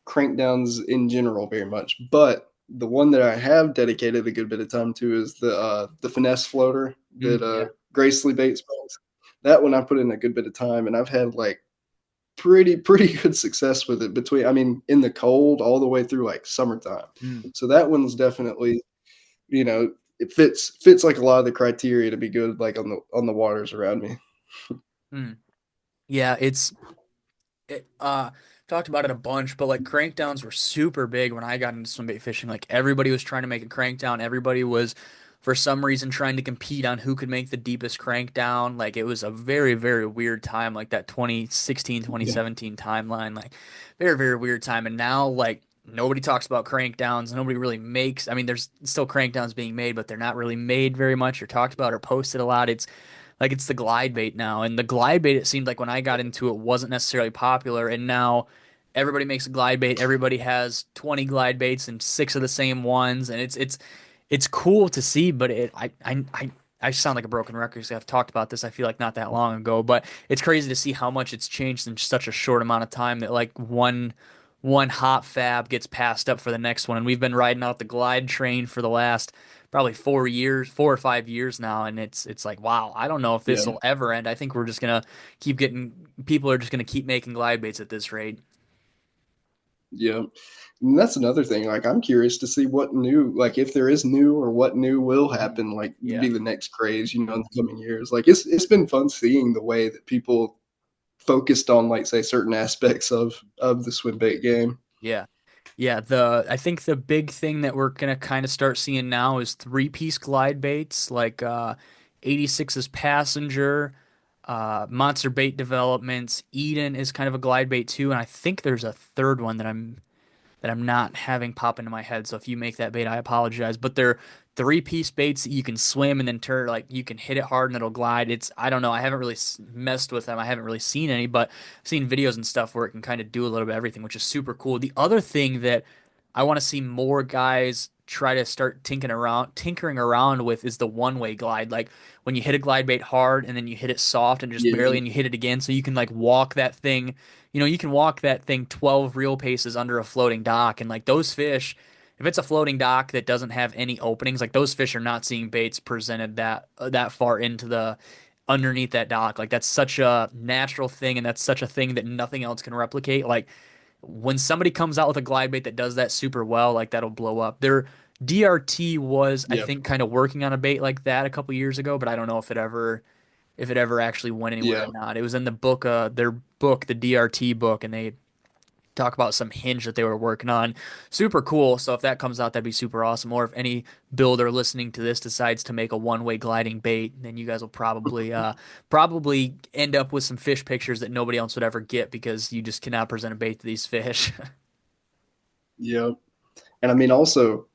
crankdowns in general very much, but the one that I have dedicated a good bit of time to is the finesse floater that Yeah. Gracely Baits makes. That one I put in a good bit of time, and I've had like pretty good success with it between I mean in the cold all the way through like summertime. Mm. So that one's definitely it fits like a lot of the criteria to be good like on the waters around me. Mm. Yeah, it talked about it a bunch, but like crankdowns were super big when I got into swimbait fishing. Like everybody was trying to make a crankdown. Everybody was for some reason trying to compete on who could make the deepest crankdown. Like it was a very, very weird time, like that 2016, Yeah, 2017 timeline. Like very, very weird time. And now like nobody talks about crankdowns. Nobody really makes, I mean, there's still crankdowns being made, but they're not really made very much or talked about or posted a lot. It's the glide bait now, and the glide bait it seemed like when I got into it wasn't necessarily popular, and now everybody makes a glide bait. Everybody has 20 glide baits and six of the same ones, and it's cool to see. But I sound like a broken record because I've talked about this. I feel like not that long ago, but it's crazy to see how much it's changed in such a short amount of time that like one hot fab gets passed up for the next one, and we've been riding out the glide train for the last probably 4 years, 4 or 5 years now, and it's like wow, I don't know if this yeah, will ever end. I think we're just gonna keep getting people are just gonna keep making glide baits at this rate. yeah. And that's another thing. Like, I'm curious to see what new, like, if there is new or what new will Mm. happen, like, Yeah, be the next craze, in the coming years. Like, it's been fun seeing the way that people focused on, like, say, certain aspects of the swim bait game. yeah, yeah. The I think the big thing that we're gonna kind of start seeing now is three-piece glide baits, like 86's Passenger, Monster Bait Developments. Eden is kind of a glide bait too, and I think there's a third one that I'm not having pop into my head. So if you make that bait, I apologize. But they're three-piece baits that you can swim and then turn, like you can hit it hard and it'll glide. I don't know. I haven't really messed with them. I haven't really seen any, but I've seen videos and stuff where it can kind of do a little bit of everything, which is super cool. The other thing that I want to see more guys try to start tinkering around with is the one-way glide. Like when you hit a glide bait hard and then you hit it soft and just barely Yeah. and you hit it again, so you can like walk that thing. You can walk that thing 12 reel paces under a floating dock, and like those fish. If it's a floating dock that doesn't have any openings, like those fish are not seeing baits presented that far into the underneath that dock. Like that's such a natural thing, and that's such a thing that nothing else can replicate. Like when somebody comes out with a glide bait that does that super well, like that'll blow up. Their DRT was, I Yeah. think, kind of working on a bait like that a couple years ago, but I don't know if it ever actually went anywhere Yeah. or not. It was in the book, their book, the DRT book, and they talk about some hinge that they were working on. Super cool. So if that comes out, that'd be super awesome. Or if any builder listening to this decides to make a one-way gliding bait, then you guys will probably end up with some fish pictures that nobody else would ever get because you just cannot present a bait to these fish. Yeah. And I mean, also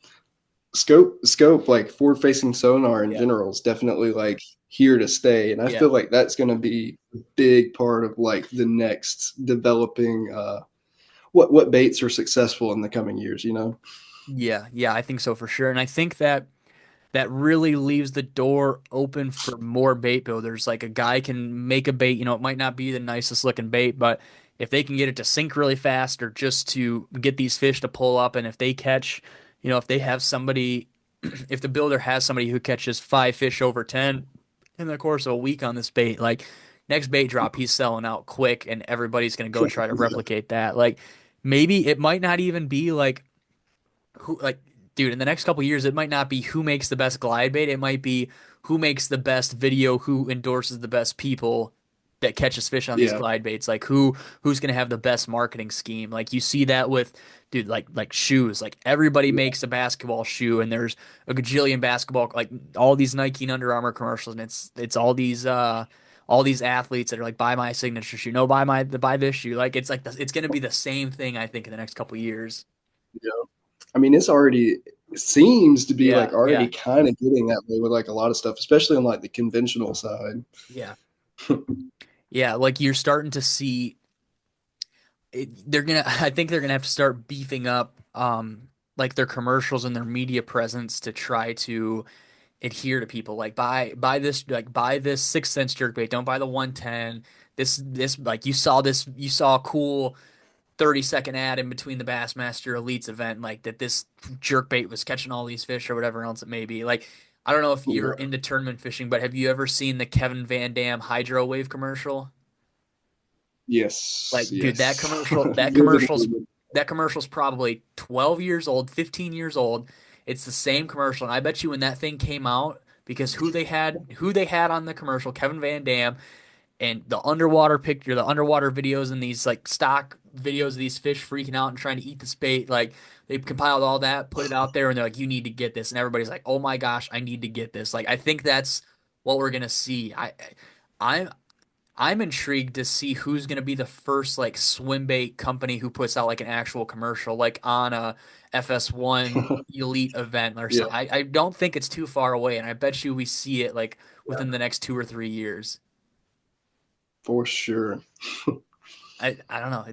scope like forward facing sonar in Yeah. general is definitely like here to stay, and I Yeah. feel like that's going to be a big part of like the next developing what baits are successful in the coming years, you know. Yeah, yeah, I think so for sure. And I think that really leaves the door open for more bait builders. Like a guy can make a bait, it might not be the nicest looking bait, but if they can get it to sink really fast or just to get these fish to pull up, and if they catch, if they have somebody, if the builder has somebody who catches 5 fish over 10 in the course of a week on this bait, like next bait drop, he's selling out quick and everybody's going to go try to Yeah. replicate that. Like maybe it might not even be like who like dude in the next couple years it might not be who makes the best glide bait, it might be who makes the best video, who endorses the best people that catches fish on these Yeah. glide baits, like who's going to have the best marketing scheme. Like you see that with dude, like shoes, like everybody makes a basketball shoe and there's a gajillion basketball, like all these Nike and Under Armour commercials, and it's all these athletes that are like, buy my signature shoe, no, buy this shoe. Like it's going to be the same thing, I think, in the next couple years. Yeah. I mean, it's already it seems to be Yeah, like already yeah. kind of getting that way with like a lot of stuff, especially on like the conventional side. Yeah. Yeah, like you're starting to see I think they're gonna have to start beefing up like their commercials and their media presence to try to adhere to people. Like buy this 6 cents jerkbait, don't buy the 110. This like you saw a cool 30-second ad in between the Bassmaster Elites event, like that this jerkbait was catching all these fish or whatever else it may be. Like I don't know if you're Yeah. into tournament fishing, but have you ever seen the Kevin Van Dam Hydro Wave commercial? Yes. Like, dude, that Yes. commercial, that commercial's Vividly. that commercial's probably 12 years old, 15 years old. It's the same commercial, and I bet you when that thing came out, because who they had on the commercial, Kevin Van Dam, and the underwater picture, the underwater videos, and these like stock videos of these fish freaking out and trying to eat the bait. Like they compiled all that, put it out there, and they're like, "You need to get this," and everybody's like, "Oh my gosh, I need to get this." Like I think that's what we're gonna see. I'm I'm intrigued to see who's going to be the first like swim bait company who puts out like an actual commercial, like on a FS1 elite event or Yeah. something. I don't think it's too far away, and I bet you we see it like Yeah. within the next 2 or 3 years. For sure. I don't know.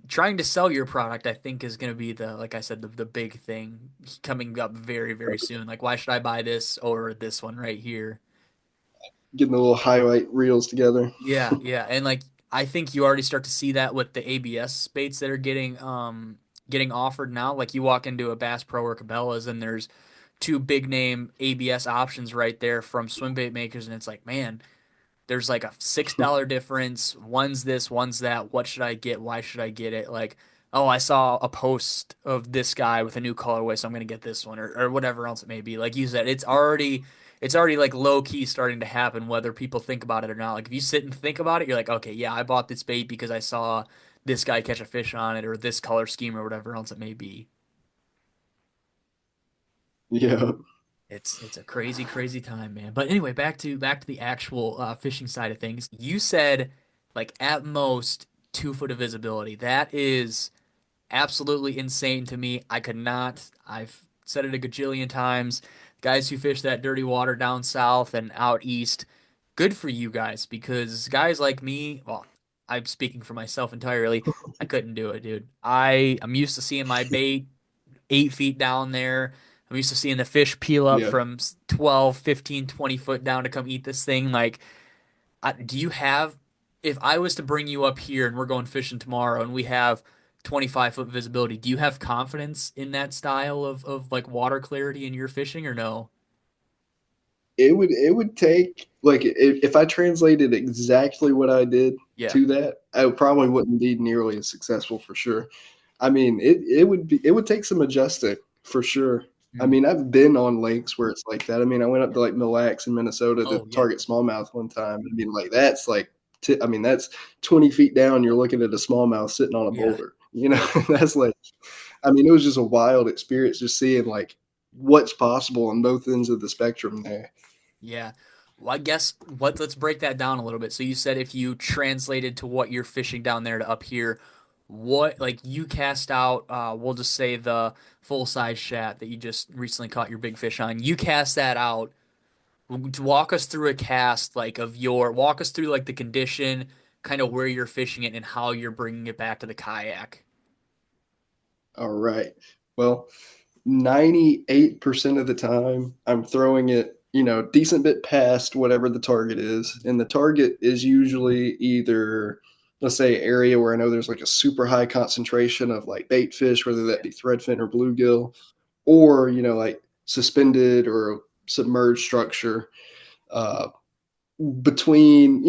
Trying to sell your product, I think, is going to be the, like I said, the big thing coming up very, very soon. Like, why should I buy this or this one right here? Getting the little highlight reels together. Yeah, yeah, and like I think you already start to see that with the ABS baits that are getting offered now. Like you walk into a Bass Pro or Cabela's and there's two big name ABS options right there from swim bait makers, and it's like, man, there's like a $6 difference. One's this, one's that. What should I get? Why should I get it? Like, oh, I saw a post of this guy with a new colorway, so I'm gonna get this one, or whatever else it may be. Like you said, it's already like low key starting to happen, whether people think about it or not. Like if you sit and think about it, you're like, okay, yeah, I bought this bait because I saw this guy catch a fish on it, or this color scheme, or whatever else it may be. Yeah. It's a crazy, crazy time, man. But anyway, back to the actual fishing side of things. You said like at most 2 foot of visibility. That is absolutely insane to me. I could not. I've said it a gajillion times. Guys who fish that dirty water down south and out east, good for you guys, because guys like me, well, I'm speaking for myself entirely. I couldn't do it, dude. I'm used to seeing my bait 8 feet down there. I'm used to seeing the fish peel up Yeah. from 12, 15, 20 foot down to come eat this thing. Like, do you have, if I was to bring you up here and we're going fishing tomorrow and we have 25-foot visibility, do you have confidence in that style of like water clarity in your fishing or no? It would take like if I translated exactly what I did Yeah. to that, I probably wouldn't be nearly as successful for sure. I mean, it would take some adjusting for sure. I Mm. mean, I've been on lakes where it's like that. I mean, I went up to like Mille Lacs in Minnesota to Oh, yeah. target smallmouth one time. I mean, like that's like I mean, that's 20 feet down. You're looking at a smallmouth sitting on a Yeah. boulder. You know, that's like I mean, it was just a wild experience just seeing like what's possible on both ends of the spectrum there. Yeah. Well, I guess let's break that down a little bit. So you said if you translated to what you're fishing down there to up here, what like you cast out we'll just say the full size shat that you just recently caught your big fish on. You cast that out. Walk us through a cast like of your walk us through like the condition, kind of where you're fishing it and how you're bringing it back to the kayak. All right. Well, 98% of the time, I'm throwing it, decent bit past whatever the target is. And the target is usually either, let's say, area where I know there's like a super high concentration of like bait fish, whether that be threadfin or bluegill, or, like suspended or submerged structure. Uh, between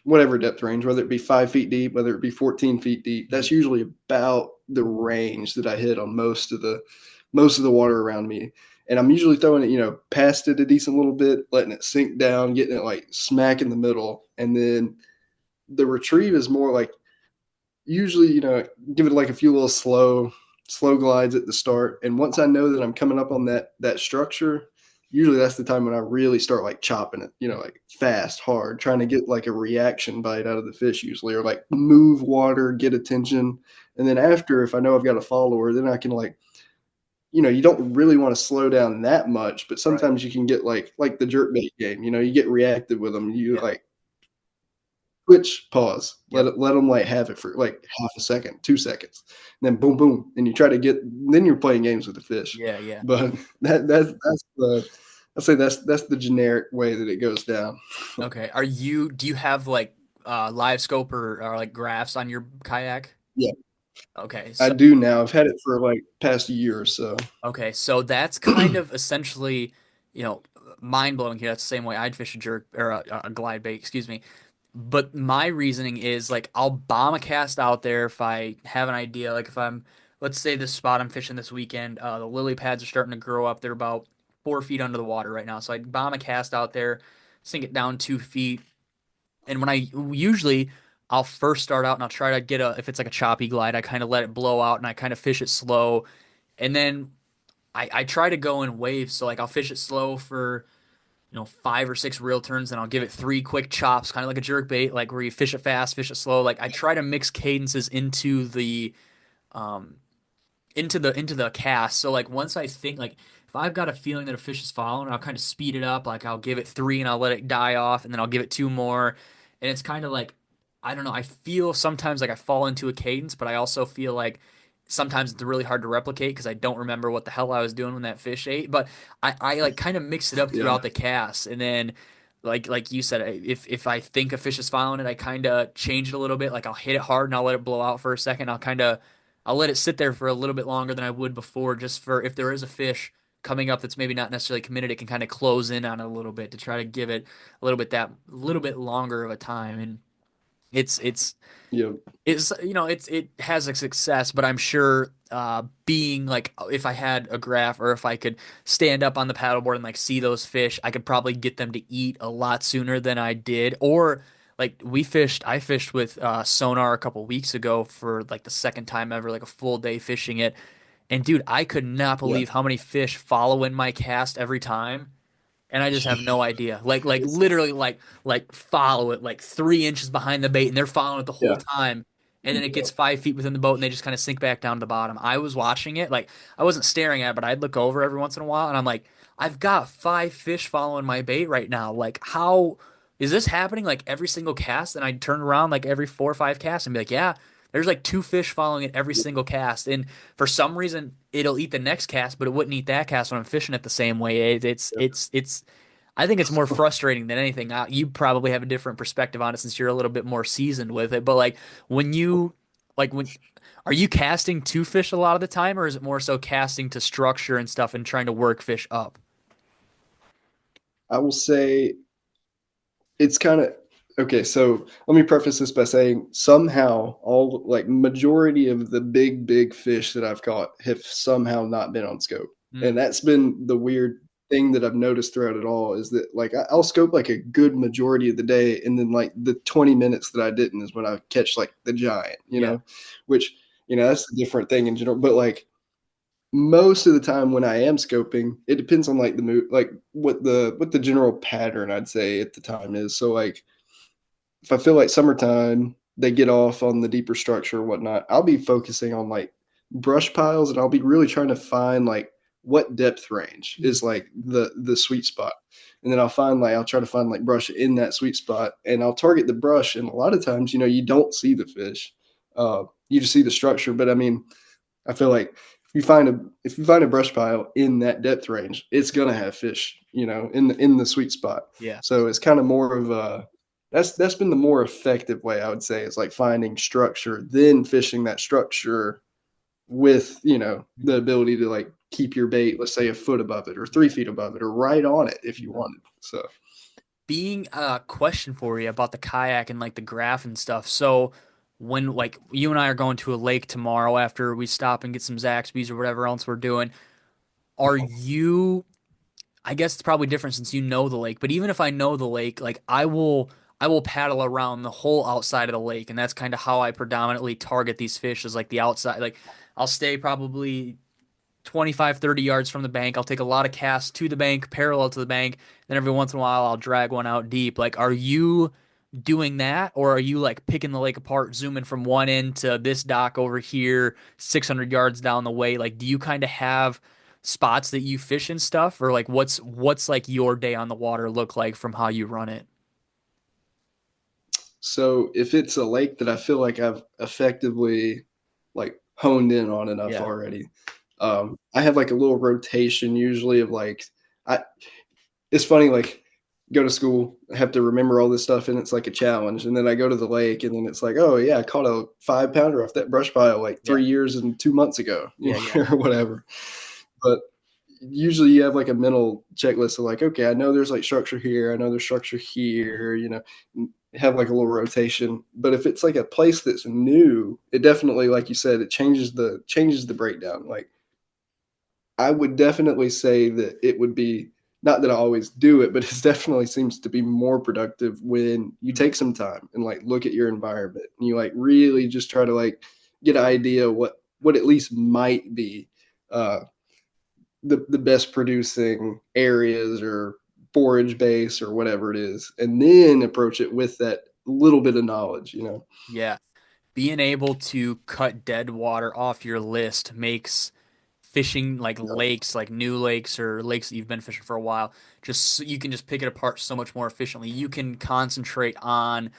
whatever depth range, whether it be 5 feet deep, whether it be 14 feet deep. Mhm. That's usually about the range that I hit on most of the water around me. And I'm usually throwing it, past it a decent little bit, letting it sink down, getting it like smack in the middle, and then the retrieve is more like usually, give it like a few little slow glides at the start. And once I know that I'm coming up on that structure, usually that's the time when I really start like chopping it, like fast, hard, trying to get like a reaction bite out of the fish usually, or like move water, get attention. And then after, if I know I've got a follower, then I can like, you don't really want to slow down that much, but Right. sometimes you can get like the jerk bait game, you get reactive with them. You Yeah. like Twitch, pause. Yep. Let them like have it for like half a second, 2 seconds, and then boom, boom, and you try to get. Then you're playing games with the fish. Yeah, yeah. But that's the I say that's the generic way that it goes down. Okay. Do you have like live scope or like graphs on your kayak? Yeah, Okay. I So do now. I've had it for like past year or so. okay, so that's kind of essentially, you know, mind blowing here. That's the same way I'd fish a jerk or a glide bait, excuse me. But my reasoning is like I'll bomb a cast out there if I have an idea. Like if I'm, let's say this spot I'm fishing this weekend, the lily pads are starting to grow up. They're about 4 feet under the water right now. So I bomb a cast out there, sink it down 2 feet, and when I usually I'll first start out and I'll try to get a if it's like a choppy glide, I kind of let it blow out and I kind of fish it slow, and then I try to go in waves. So like I'll fish it slow for 5 or 6 reel turns, and I'll give it 3 quick chops, kind of like a jerk bait, like where you fish it fast, fish it slow. Like I try to mix cadences um into the cast. So like once I think like if I've got a feeling that a fish is following, I'll kind of speed it up. Like I'll give it three and I'll let it die off, and then I'll give it two more. And it's kind of like I don't know. I feel sometimes like I fall into a cadence, but I also feel like sometimes it's really hard to replicate because I don't remember what the hell I was doing when that fish ate. But I like kind of mix it up Yeah, throughout the cast, and then like you said, if I think a fish is following it, I kind of change it a little bit. Like I'll hit it hard and I'll let it blow out for a second. I'll let it sit there for a little bit longer than I would before, just for if there is a fish coming up that's maybe not necessarily committed, it can kind of close in on it a little bit to try to give it a little bit longer of a time. And it's yeah, it has a success, but I'm sure being like if I had a graph or if I could stand up on the paddleboard and like see those fish, I could probably get them to eat a lot sooner than I did. Or like I fished with Sonar a couple weeks ago for like the second time ever, like a full day fishing it. And dude, I could not yeah. believe how many fish follow in my cast every time, and I just have no idea. Like It's literally like follow it like 3 inches behind the bait, and they're following it the whole yeah, time. And then it yeah, gets 5 feet within the boat, and they just kind of sink back down to the bottom. I was watching it, like I wasn't staring at it, but I'd look over every once in a while, and I'm like, I've got 5 fish following my bait right now. Like, how is this happening? Like every single cast, and I'd turn around like every 4 or 5 casts and be like, yeah, There's like two fish following it every single cast, and for some reason it'll eat the next cast, but it wouldn't eat that cast when I'm fishing it the same way. It's. I think it's more frustrating than anything. You probably have a different perspective on it since you're a little bit more seasoned with it. But like when you when are you casting to fish a lot of the time, or is it more so casting to structure and stuff and trying to work fish up? I will say it's kind of okay. So let me preface this by saying somehow all like majority of the big fish that I've caught have somehow not been on scope, and Mm, that's been the weird thing that I've noticed throughout it all is that like I'll scope like a good majority of the day, and then like the 20 minutes that I didn't is when I catch like the giant, yeah. which that's a different thing in general, but like most of the time when I am scoping, it depends on like the mood, like what the general pattern I'd say at the time is. So like if I feel like summertime, they get off on the deeper structure or whatnot, I'll be focusing on like brush piles and I'll be really trying to find like what depth range Mm, is like the sweet spot. And then I'll try to find like brush in that sweet spot and I'll target the brush. And a lot of times, you don't see the fish. You just see the structure. But I mean, I feel like if you find a brush pile in that depth range, it's gonna have fish, in the sweet spot. yeah. So it's kind of more of a that's been the more effective way I would say is like finding structure, then fishing that structure with the Mhm. ability to like keep your bait, let's say a foot above it or 3 feet above it or right on it if you Yeah. wanted. So Being a question for you about the kayak and like the graph and stuff. So when like you and I are going to a lake tomorrow after we stop and get some Zaxby's or whatever else we're doing, are you I guess it's probably different since you know the lake, but even if I know the lake, like I will paddle around the whole outside of the lake, and that's kind of how I predominantly target these fish is like the outside. Like I'll stay probably 25, 30 yards from the bank. I'll take a lot of casts to the bank, parallel to the bank. Then every once in a while, I'll drag one out deep. Like, are you doing that, or are you like picking the lake apart, zooming from one end to this dock over here, 600 yards down the way? Like, do you kind of have spots that you fish and stuff, or like what's like your day on the water look like from how you run it? so if it's a lake that I feel like I've effectively like honed in on enough Yeah, already, I have like a little rotation usually of like I it's funny like go to school, I have to remember all this stuff and it's like a challenge. And then I go to the lake and then it's like, oh yeah, I caught a 5 pounder off that brush pile like yeah, 3 years and 2 months ago, yeah, yeah, or whatever. But usually you have like a mental checklist of like, okay, I know there's like structure here, I know there's structure here, have like a little rotation. But if it's like a place that's new, it definitely, like you said, it changes the breakdown. Like I would definitely say that it would be not that I always do it, but it definitely seems to be more productive when you mm, take some time and like look at your environment and you like really just try to like get an idea what at least might be uh, the best producing areas or forage base or whatever it is, and then approach it with that little bit of knowledge. yeah. Being able to cut dead water off your list makes fishing like lakes, like new lakes or lakes that you've been fishing for a while, you can just pick it apart so much more efficiently. You can concentrate on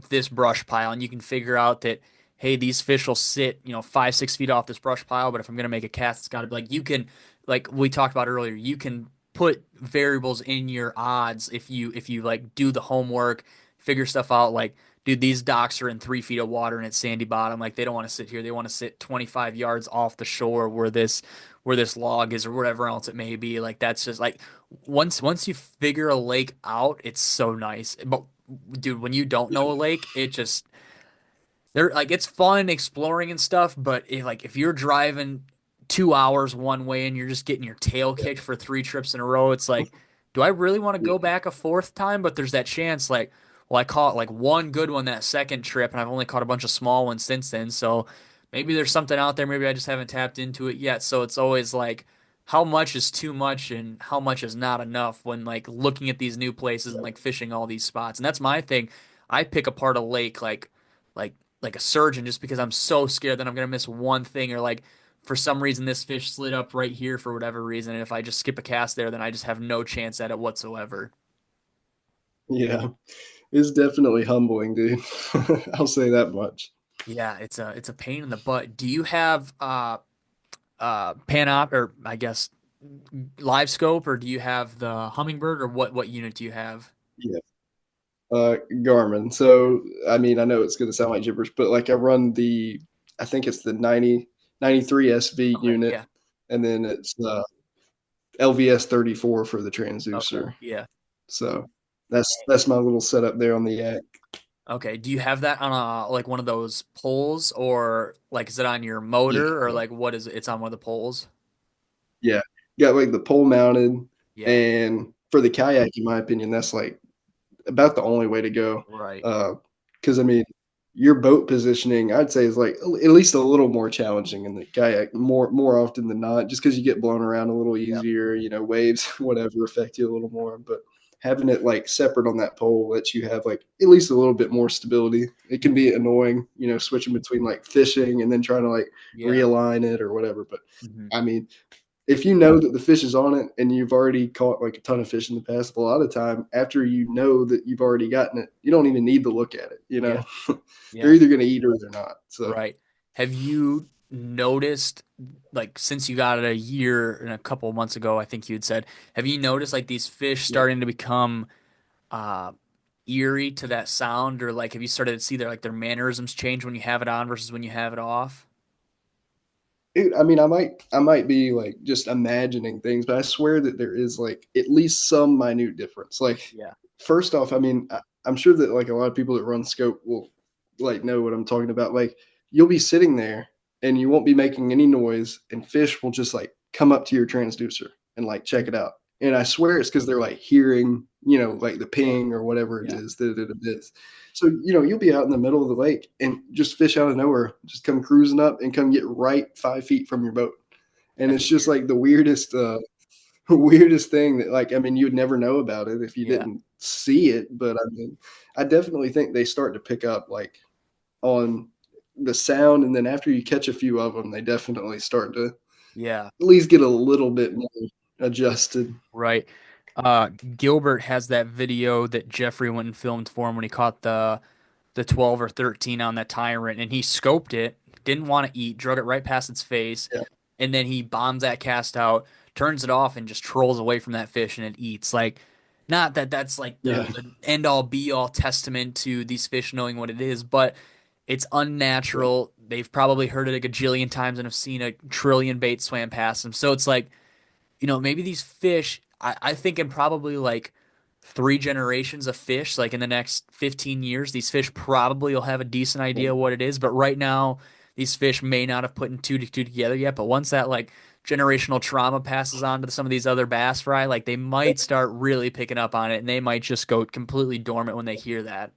this brush pile, and you can figure out that hey, these fish will sit 5, 6 feet off this brush pile, but if I'm gonna make a cast, it's got to be like you can like we talked about earlier. You can put variables in your odds if you like do the homework, figure stuff out like. Dude, these docks are in 3 feet of water and it's sandy bottom. Like they don't want to sit here. They want to sit 25 yards off the shore where this log is or whatever else it may be. Like that's just like once you figure a lake out, it's so nice. But dude, when you don't know a lake, it just they're like it's fun exploring and stuff, but if you're driving 2 hours one way and you're just getting your tail kicked for three trips in a row, it's like, do I really want to go Yeah. back a fourth time? But there's that chance, like, well, I caught like one good one that second trip, and I've only caught a bunch of small ones since then. So maybe there's something out there. Maybe I just haven't tapped into it yet. So it's always like, how much is too much and how much is not enough when like looking at these new places and like fishing all these spots. And that's my thing. I pick apart a lake like like a surgeon just because I'm so scared that I'm gonna miss one thing or like for some reason this fish slid up right here for whatever reason and if I just skip a cast there then I just have no chance at it whatsoever. Yeah, it's definitely humbling, dude. I'll say that much. Yeah, it's a pain in the butt. Do you have panop or I guess live scope, or do you have the hummingbird, or what unit do you have? Yeah. Garmin. So, I mean, I know it's going to sound like gibberish, but like I run I think it's the 93 SV Okay, unit, yeah. and then it's LVS 34 for the Okay, transducer. yeah. So that's my little setup there on the yak. Okay. Do you have that on a like one of those poles, or like is it on your Yeah, motor, or like what is it? It's on one of the poles? yeah. Got like the pole mounted, Yeah. and for the kayak, in my opinion, that's like about the only way to go. Right. Because I mean, your boat positioning, I'd say, is like at least a little more challenging in the kayak, more often than not, just because you get blown around a little Yep. easier. You know, waves, whatever, affect you a little more. But having it like separate on that pole lets you have like at least a little bit more stability. It can Mhm. be annoying, you know, switching between like fishing and then trying to like Yeah. realign it or whatever. But Hmm. I mean, if you know that the fish is on it and you've already caught like a ton of fish in the past, a lot of time after you know that you've already gotten it, you don't even need to look at it. You Yeah. know, they're Yeah. either going to eat or they're not. So Right. Have you noticed, like, since you got it a year and a couple of months ago, I think you had said, have you noticed like these fish yeah, starting to become uh eerie to that sound, or like have you started to see their mannerisms change when you have it on versus when you have it off? I mean, I might be like just imagining things, but I swear that there is like at least some minute difference. Like, Yeah. first off, I mean, I'm sure that like a lot of people that run scope will like know what I'm talking about. Like, you'll be sitting there and you won't be making any noise, and fish will just like come up to your transducer and like check it out. And I swear it's because they're like hearing, you know, like the Yeah. ping or whatever it Yeah. is that it is. So, you know, you'll be out in the middle of the lake and just fish out of nowhere, just come cruising up and come get right 5 feet from your boat. And That's it's just weird. like the weirdest, weirdest thing that, like, I mean, you would never know about it if you Yeah. didn't see it. But I mean, I definitely think they start to pick up like on the sound. And then after you catch a few of them, they definitely start to Yeah. at least get a little bit more adjusted. Right. Gilbert has that video that Jeffrey went and filmed for him when he caught the 12 or 13 on that tyrant, and he scoped it, didn't want to eat, drug it right past its face, Yeah. and then he bombs that cast out, turns it off, and just trolls away from that fish, and it eats. Like, not that that's like Yeah. the end all be all testament to these fish knowing what it is, but it's unnatural. They've probably heard it a gajillion times and have seen a trillion baits swam past them. So it's like, maybe these fish, I think in probably like three generations of fish, like in the next 15 years, these fish probably will have a decent idea what it is. But right now, these fish may not have put two to two together yet. But once that like generational trauma passes on to some of these other bass fry, like they might start really picking up on it, and they might just go completely dormant when they hear that.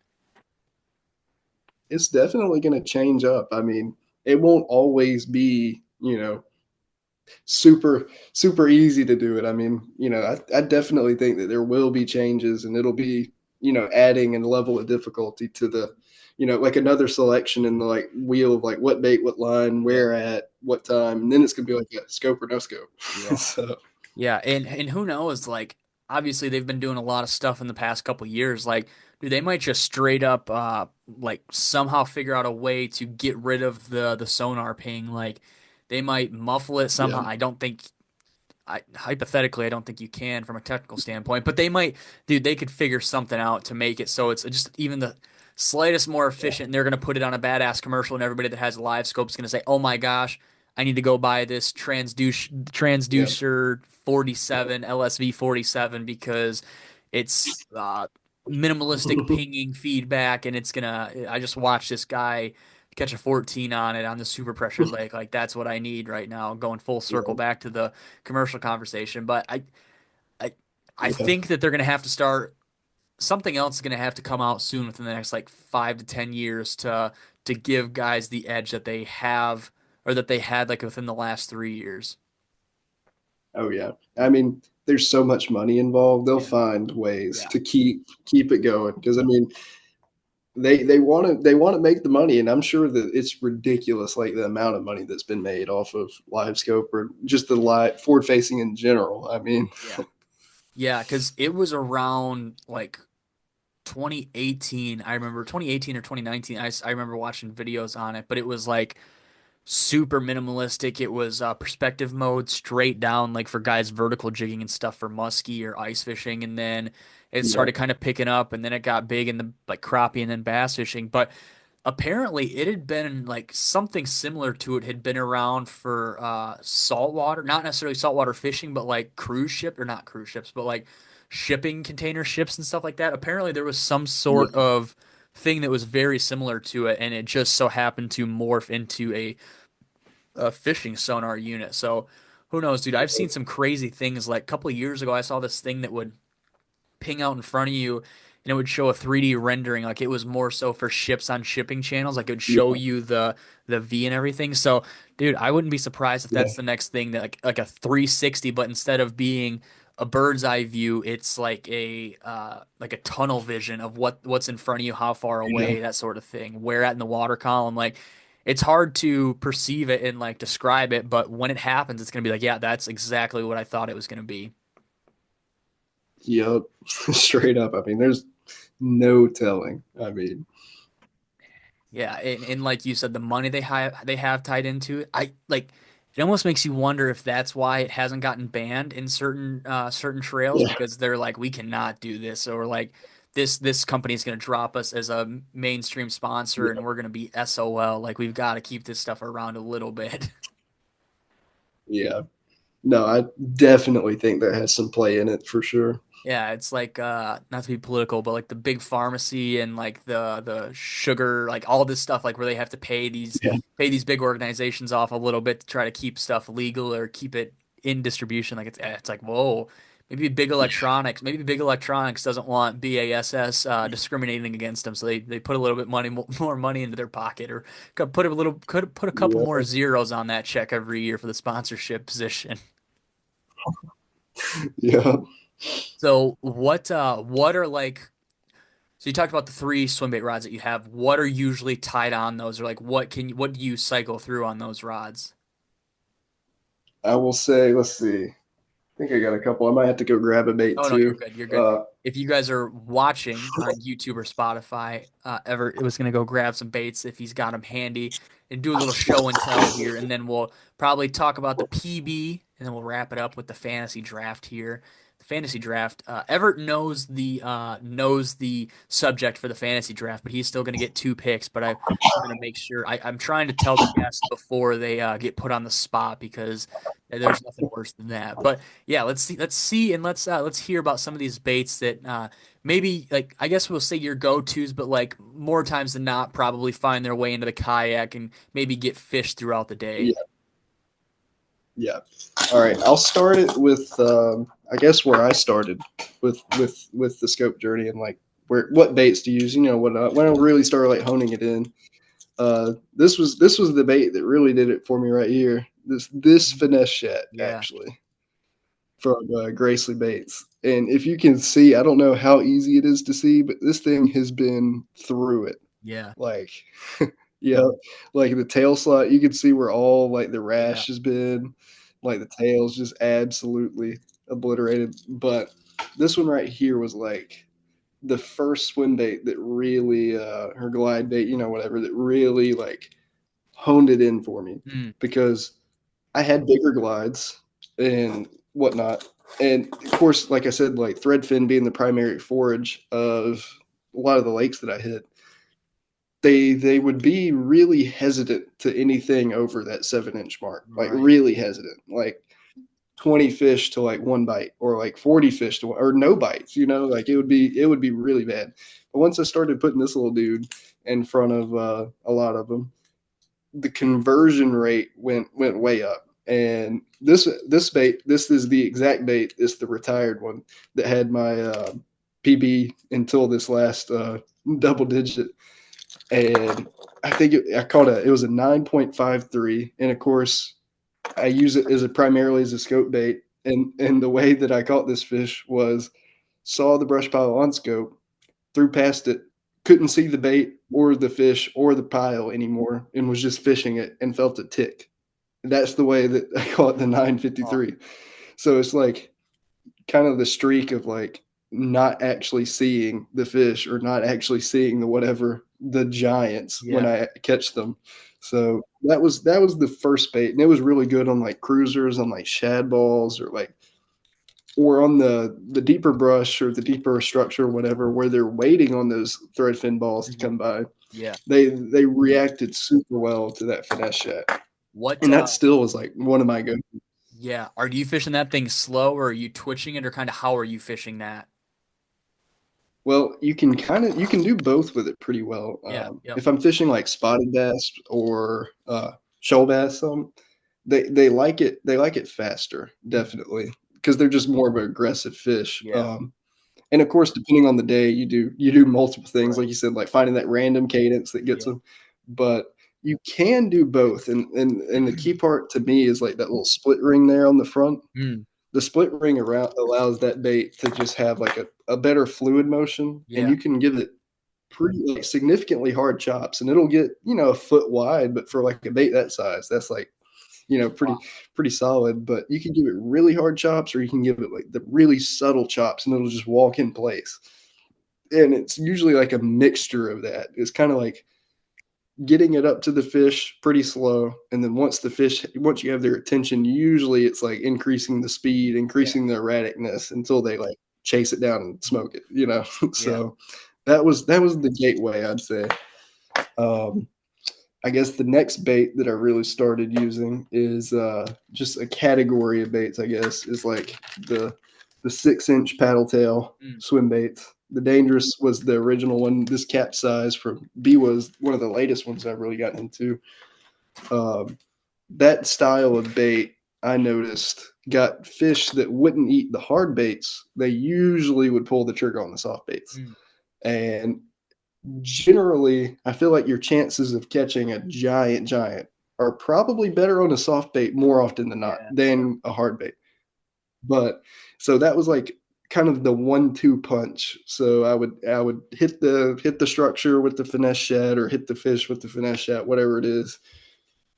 It's definitely going to change up. I mean, it won't always be, you know, super easy to do it. I mean, you know, I definitely think that there will be changes, and it'll be, you know, adding a level of difficulty to the, you know, like another selection in the like wheel of like what bait, what line, Yeah. where at, what time, and then it's gonna be like a scope or no scope. Yeah. So Yeah, and who knows? Like, obviously they've been doing a lot of stuff in the past couple years. Like, dude, they might just straight up, like somehow figure out a way to get rid of the sonar ping. Like, they might muffle it yeah, somehow. I don't think hypothetically, I don't think you can from a technical standpoint, but they might, dude, they could figure something out to make it so it's just even the slightest more yeah, efficient. And they're going to put it on a badass commercial, and everybody that has a live scope is going to say, "Oh my gosh, I need to go buy this yeah, transducer 47 LSV 47 because it's minimalistic pinging feedback, and it's gonna." I just watched this guy catch a 14 on it on the super pressured lake. Like that's what I need right now. Going full circle yeah, back to the commercial conversation, but I, I yeah. think that they're going to have to start something else is going to have to come out soon within the next like 5 to 10 years to give guys the edge that they have or that they had like within the last 3 years. Oh yeah. I mean, there's so much money involved. They'll Yeah, find ways yeah, to keep it going because I mean, they want to make the money, and I'm sure that it's ridiculous, like the amount of money that's been made off of live scope or just the live forward facing in general. I mean, yeah, yeah. Because it was around like 2018. I remember 2018 or 2019. I remember watching videos on it, but it was like super minimalistic. It was perspective mode, straight down, like for guys vertical jigging and stuff for muskie or ice fishing. And then it Yeah. started kind of picking up, and then it got big in the like crappie and then bass fishing. But apparently, it had been like something similar to it had been around for saltwater, not necessarily saltwater fishing, but like cruise ship or not cruise ships, but like shipping container ships and stuff like that. Apparently, there was some sort Yeah. of thing that was very similar to it, and it just so happened to morph into a fishing sonar unit. So who knows, dude? I've seen some crazy things. Like a couple of years ago, I saw this thing that would ping out in front of you and it would show a 3D rendering. Like it was more so for ships on shipping channels. Like it would show Yeah. you the V and everything. So, dude, I wouldn't be surprised if Yeah. that's the next thing that like a 360, but instead of being a bird's eye view, it's like a tunnel vision of what's in front of you, how far Yeah. away, that sort of thing. Where at in the water column, like it's hard to perceive it and like describe it, but when it happens, it's gonna be like, yeah, that's exactly what I thought it was gonna be. Yep. Straight up. I mean, there's no telling. I mean, Yeah, and like you said, the money they have tied into it, I like it almost makes you wonder if that's why it hasn't gotten banned in certain trails yeah. because they're like we cannot do this or like this company is going to drop us as a mainstream sponsor and Yeah. we're going to be SOL. Like we've got to keep this stuff around a little bit. Yeah. No, I definitely think that has some play in it for sure. Yeah, it's like not to be political, but like the big pharmacy and like the sugar, like all this stuff, like where they have to Yeah. pay these big organizations off a little bit to try to keep stuff legal or keep it in distribution. Like it's like whoa, maybe big electronics doesn't want BASS discriminating against them, so they put a little bit more money into their pocket or could put a couple more Yeah. zeros on that check every year for the sponsorship position. Yeah. So what are like so you talked about the three swim bait rods that you have. What are usually tied on those, or like what do you cycle through on those rods? I will say, let's see. I think I got a couple. I might have to go grab a bait Oh no, you're too. good. You're good. Uh, If you guys are watching on YouTube or Spotify, Everett was gonna go grab some baits if he's got them handy and do a little show and tell here, and then we'll probably talk about the PB, and then we'll wrap it up with the fantasy draft here. The fantasy draft. Everett knows the subject for the fantasy draft, but he's still gonna get two picks. But I'm gonna make sure I'm trying to tell the guests before they get put on the spot because there's nothing worse than that. But yeah, let's see, and let's hear about some of these baits that maybe like I guess we'll say your go-tos, but like more times than not, probably find their way into the kayak and maybe get fish throughout the day. yeah. Yeah. All right. I'll start it with, I guess, where I started with the scope journey and like what baits to use. You know, when I really started like honing it in. This was the bait that really did it for me right here. This finesse shat Yeah, actually from Gracely Baits. And if you can see, I don't know how easy it is to see, but this thing has been through it. yeah, Like, yeah, like the tail slot, you can see where all like the yeah. rash has been. Like the tail's just absolutely obliterated. But this one right here was like the first swim bait that really, her glide bait, whatever, that really like honed it in for me Mm, because I had bigger glides and whatnot. And of course, like I said, like threadfin being the primary forage of a lot of the lakes that I hit, they would be really hesitant to anything over that 7 inch mark, like right. really hesitant, like 20 fish to like one bite or like 40 fish to or no bites, like it would be really bad. But once I started putting this little dude in front of a lot of them, the conversion rate went way up. And this bait, this is the exact bait. It's the retired one that had my PB until this last double digit. And I think I caught it was a 9.53. And of course, I use it as primarily as a scope bait. And the way that I caught this fish was saw the brush pile on scope, threw past it, couldn't see the bait or the fish or the pile anymore, and was just fishing it and felt it tick. That's the way that I caught the Oh, 953. So it's like kind of the streak of like not actually seeing the fish or not actually seeing the giants when Yeah. I catch them. So that was the first bait, and it was really good on like cruisers, on like shad balls, or on the deeper brush or the deeper structure, or whatever, where they're waiting on those threadfin balls to Mhm. come by. Yeah. They reacted super well to that finesse shad, What and that still was like one of my go. yeah. Are you fishing that thing slow or are you twitching it or kind of how are you fishing that? Well, you can do both with it pretty well. Yeah. Yep. If I'm fishing like spotted bass or shoal bass, they like it faster, definitely, because they're just more of an aggressive fish. Yeah. And of course, depending on the day, you do multiple things, Right. like you said, like finding that random cadence that gets Yeah. them. But you can do both, and the key part to me is like that little split ring there on the front. Mm. The split ring around allows that bait to just have like a better fluid motion, and Yeah. you can give it pretty like significantly hard chops, and it'll get a foot wide, but for like a bait that size, that's like Wow. pretty solid. But you can give it really hard chops, or you can give it like the really subtle chops, and it'll just walk in place. And it's usually like a mixture of that. It's kind of like getting it up to the fish pretty slow, and then once you have their attention, usually it's like increasing the speed, Yeah. increasing the erraticness until they like chase it down and Mhm. smoke it. Yeah. So that was the gateway, I'd say. um I guess the next bait that I really started using is just a category of baits. I guess is like the 6-inch paddle tail Mm. swim baits. The dangerous was the original one. This capsize from B was one of the latest ones I've really gotten into. Um, that style of bait, I noticed, got fish that wouldn't eat the hard baits. They usually would pull the trigger on the soft baits, Mm. and generally, I feel like your chances of catching a giant are probably better on a soft bait more often than not Yeah. than a hard bait. But so that was like kind of the 1-2 punch. So I would hit the structure with the finesse shad, or hit the fish with the finesse shad, whatever it is,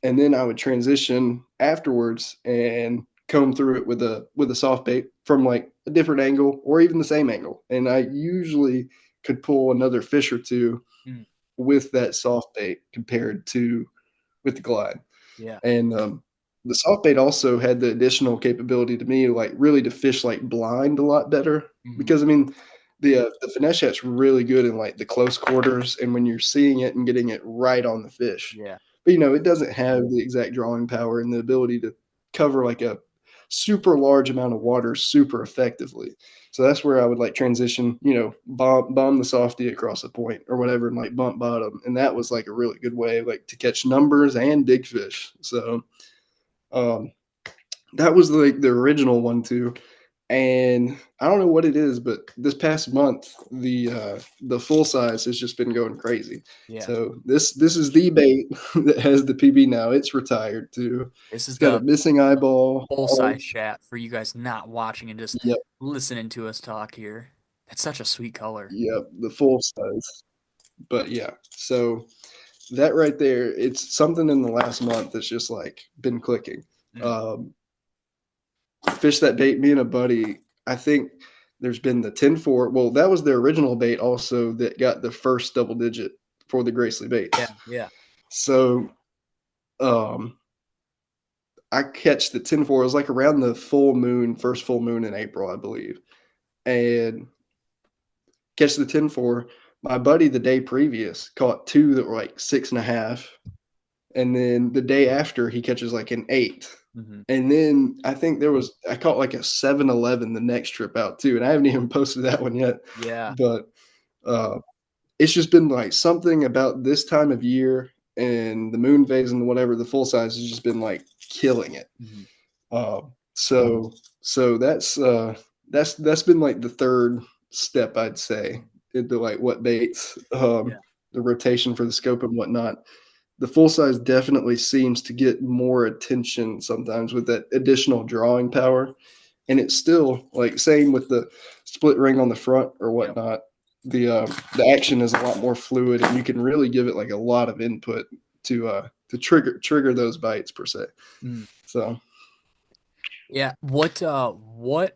and then I would transition afterwards and comb through it with a soft bait from like a different angle or even the same angle. And I usually could pull another fish or two Mm. with that soft bait compared to with the glide. Yeah. And the soft bait also had the additional capability to me, like really to fish like blind a lot better. Mhm. Because I mean, the finesse shot's really good in like the close quarters and when you're seeing it and getting it right on the fish. Yeah. But it doesn't have the exact drawing power and the ability to cover like a super large amount of water super effectively. So that's where I would like transition, bomb the softie across the point or whatever, and like bump bottom, and that was like a really good way like to catch numbers and big fish. So um, that was like the original one too. And I don't know what it is, but this past month the full size has just been going crazy. Yeah. So this is the bait that has the PB now. It's retired too. This is It's got a the missing eyeball. full size Shat for you guys not watching and just Yep, listening to us talk here. It's such a sweet color. yep, the full size. But yeah, so that right there, it's something in the last month that's just like been clicking. Mm. Um, Fish that bait, me and a buddy, I think there's been the 10-4. Well, that was the original bait also that got the first double digit for the Gracely Yeah. baits. Yeah. So um, I catch the 10-4. It was like around the full moon, first full moon in April, I believe. And catch the 10-4. My buddy the day previous caught two that were like 6.5. And then the day after, he catches like an 8. Hmm. And then I caught like a 7-11 the next trip out too. And I haven't even posted that one yet. Yeah. But uh, it's just been like something about this time of year and the moon phase and whatever, the full size has just been like killing it. Hmm. Uh, so so that's been like the third step, I'd say, into like what baits, Yeah. the rotation for the scope and whatnot. The full size definitely seems to get more attention sometimes with that additional drawing power. And it's still like same with the split ring on the front or Yep. whatnot. The action is a lot more fluid, and you can really give it like a lot of input to trigger those bites per se. Mm. So Yeah. What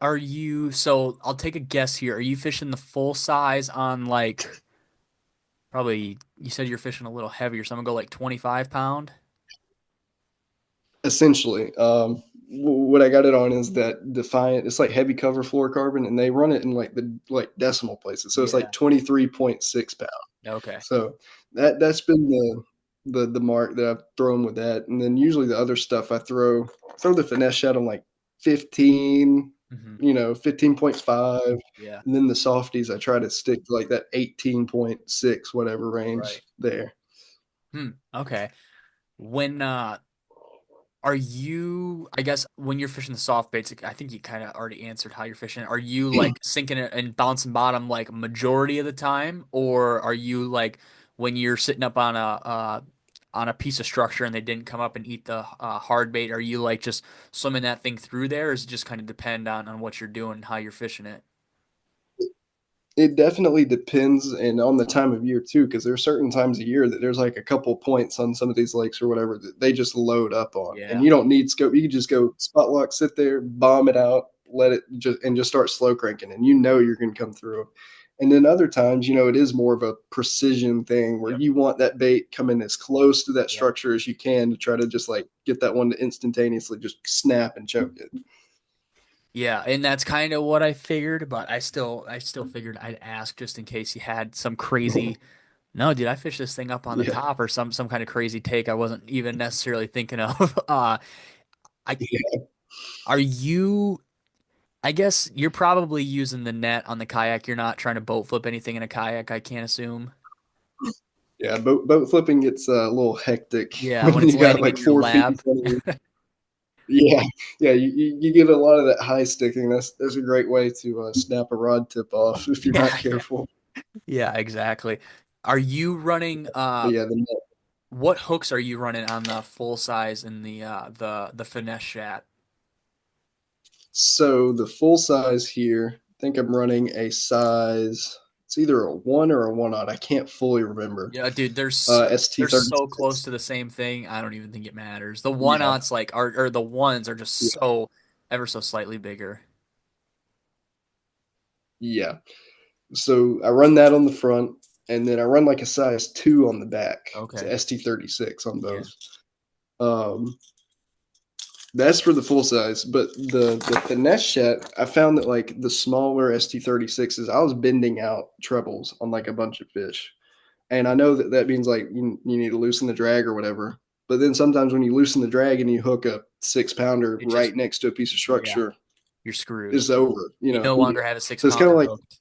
are you so I'll take a guess here. Are you fishing the full size on like probably you said you're fishing a little heavier, so I'm gonna go like 25 pound? Essentially, what I got it on is that Defiant. It's like heavy cover fluorocarbon, and they run it in like the like decimal places. So it's like Yeah. 23.6 pounds. Okay. So that's been the mark that I've thrown with that. And then usually the other stuff I throw the finesse shad on like 15, Hmm. 15.5. Yeah. And then the softies I try to stick to like that 18.6 whatever Right. range there. Hmm. Okay. When are you, I guess, when you're fishing the soft baits, I think you kind of already answered how you're fishing. Are you like sinking it and bouncing bottom like majority of the time, or are you like when you're sitting up on a piece of structure and they didn't come up and eat the hard bait? Are you like just swimming that thing through there, or does it just kind of depend on what you're doing and how you're fishing it? It definitely depends and on the time of year too, because there are certain times of year that there's like a couple points on some of these lakes or whatever that they just load up on, and Yeah. you don't need scope. You can just go spot lock, sit there, bomb it out, let it just start slow cranking, and you're going to come through. And then other times, it is more of a precision thing where Yep. you want that bait coming as close to that Yep. structure as you can to try to just like get that one to instantaneously just snap and choke it. Yeah, and that's kind of what I figured, but I still figured I'd ask just in case you had some crazy, no, dude, I fished this thing up on the Yeah, top or some kind of crazy take I wasn't even necessarily thinking of. I are you I guess you're probably using the net on the kayak. You're not trying to boat flip anything in a kayak, I can't assume. yeah. Boat flipping gets a little hectic Yeah, when when it's you got landing like in your 4 feet in lap. front of you. Yeah, yeah, you get a lot of that high sticking. That's a great way to snap a rod tip off if you're not Yeah, yeah. careful. Yeah, exactly. Are you running But yeah, what hooks are you running on the full size and the finesse shat? so the full size here, I think I'm running a size. It's either a one or a one odd. I can't fully remember. Yeah, dude, ST they're thirty so close six. to the same thing. I don't even think it matters. The one Yeah, outs like are or the ones are just yeah, so ever so slightly bigger. yeah. So I run that on the front, and then I run like a size two on the back. It's Okay. a ST36 on Yeah. both. Um, That's for the full size, but the finesse shat, I found that like the smaller ST36s, I was bending out trebles on like a bunch of fish, and I know that that means like you need to loosen the drag or whatever. But then sometimes when you loosen the drag and you hook a 6 pounder It just right next to a piece of yeah, structure, you're screwed. it's over. You no longer have a six So it's kind of pounder like hooked.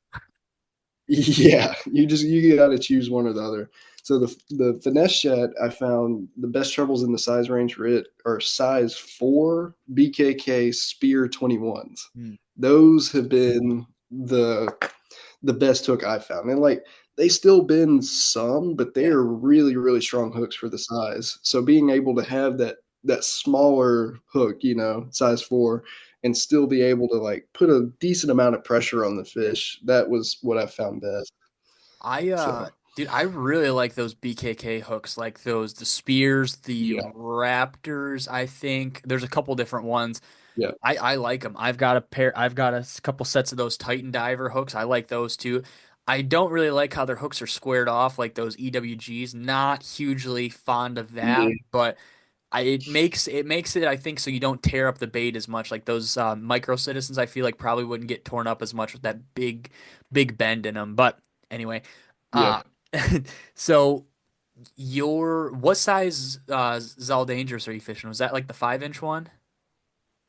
yeah, you got to choose one or the other. So the finesse shat, I found the best trebles in the size range for it are size four BKK Spear 21s. Hmm. Those have been the best hook I found, and like they still bend some, but they Yeah. are really really strong hooks for the size. So being able to have that smaller hook, size four, and still be able to like put a decent amount of pressure on the Yeah. fish. That was what I found best. I So dude, I really like those BKK hooks, like those the spears, the yeah, raptors, I think. There's a couple different ones. yeah, I like them. I've got a couple sets of those Titan diver hooks. I like those too. I don't really like how their hooks are squared off like those EWGs. Not hugely fond of that, yeah, but it makes it I think so you don't tear up the bait as much. Like those micro citizens, I feel like probably wouldn't get torn up as much with that big bend in them. But anyway, yeah. uh, so your what size Zal Dangerous are you fishing? Was that like the 5 inch one?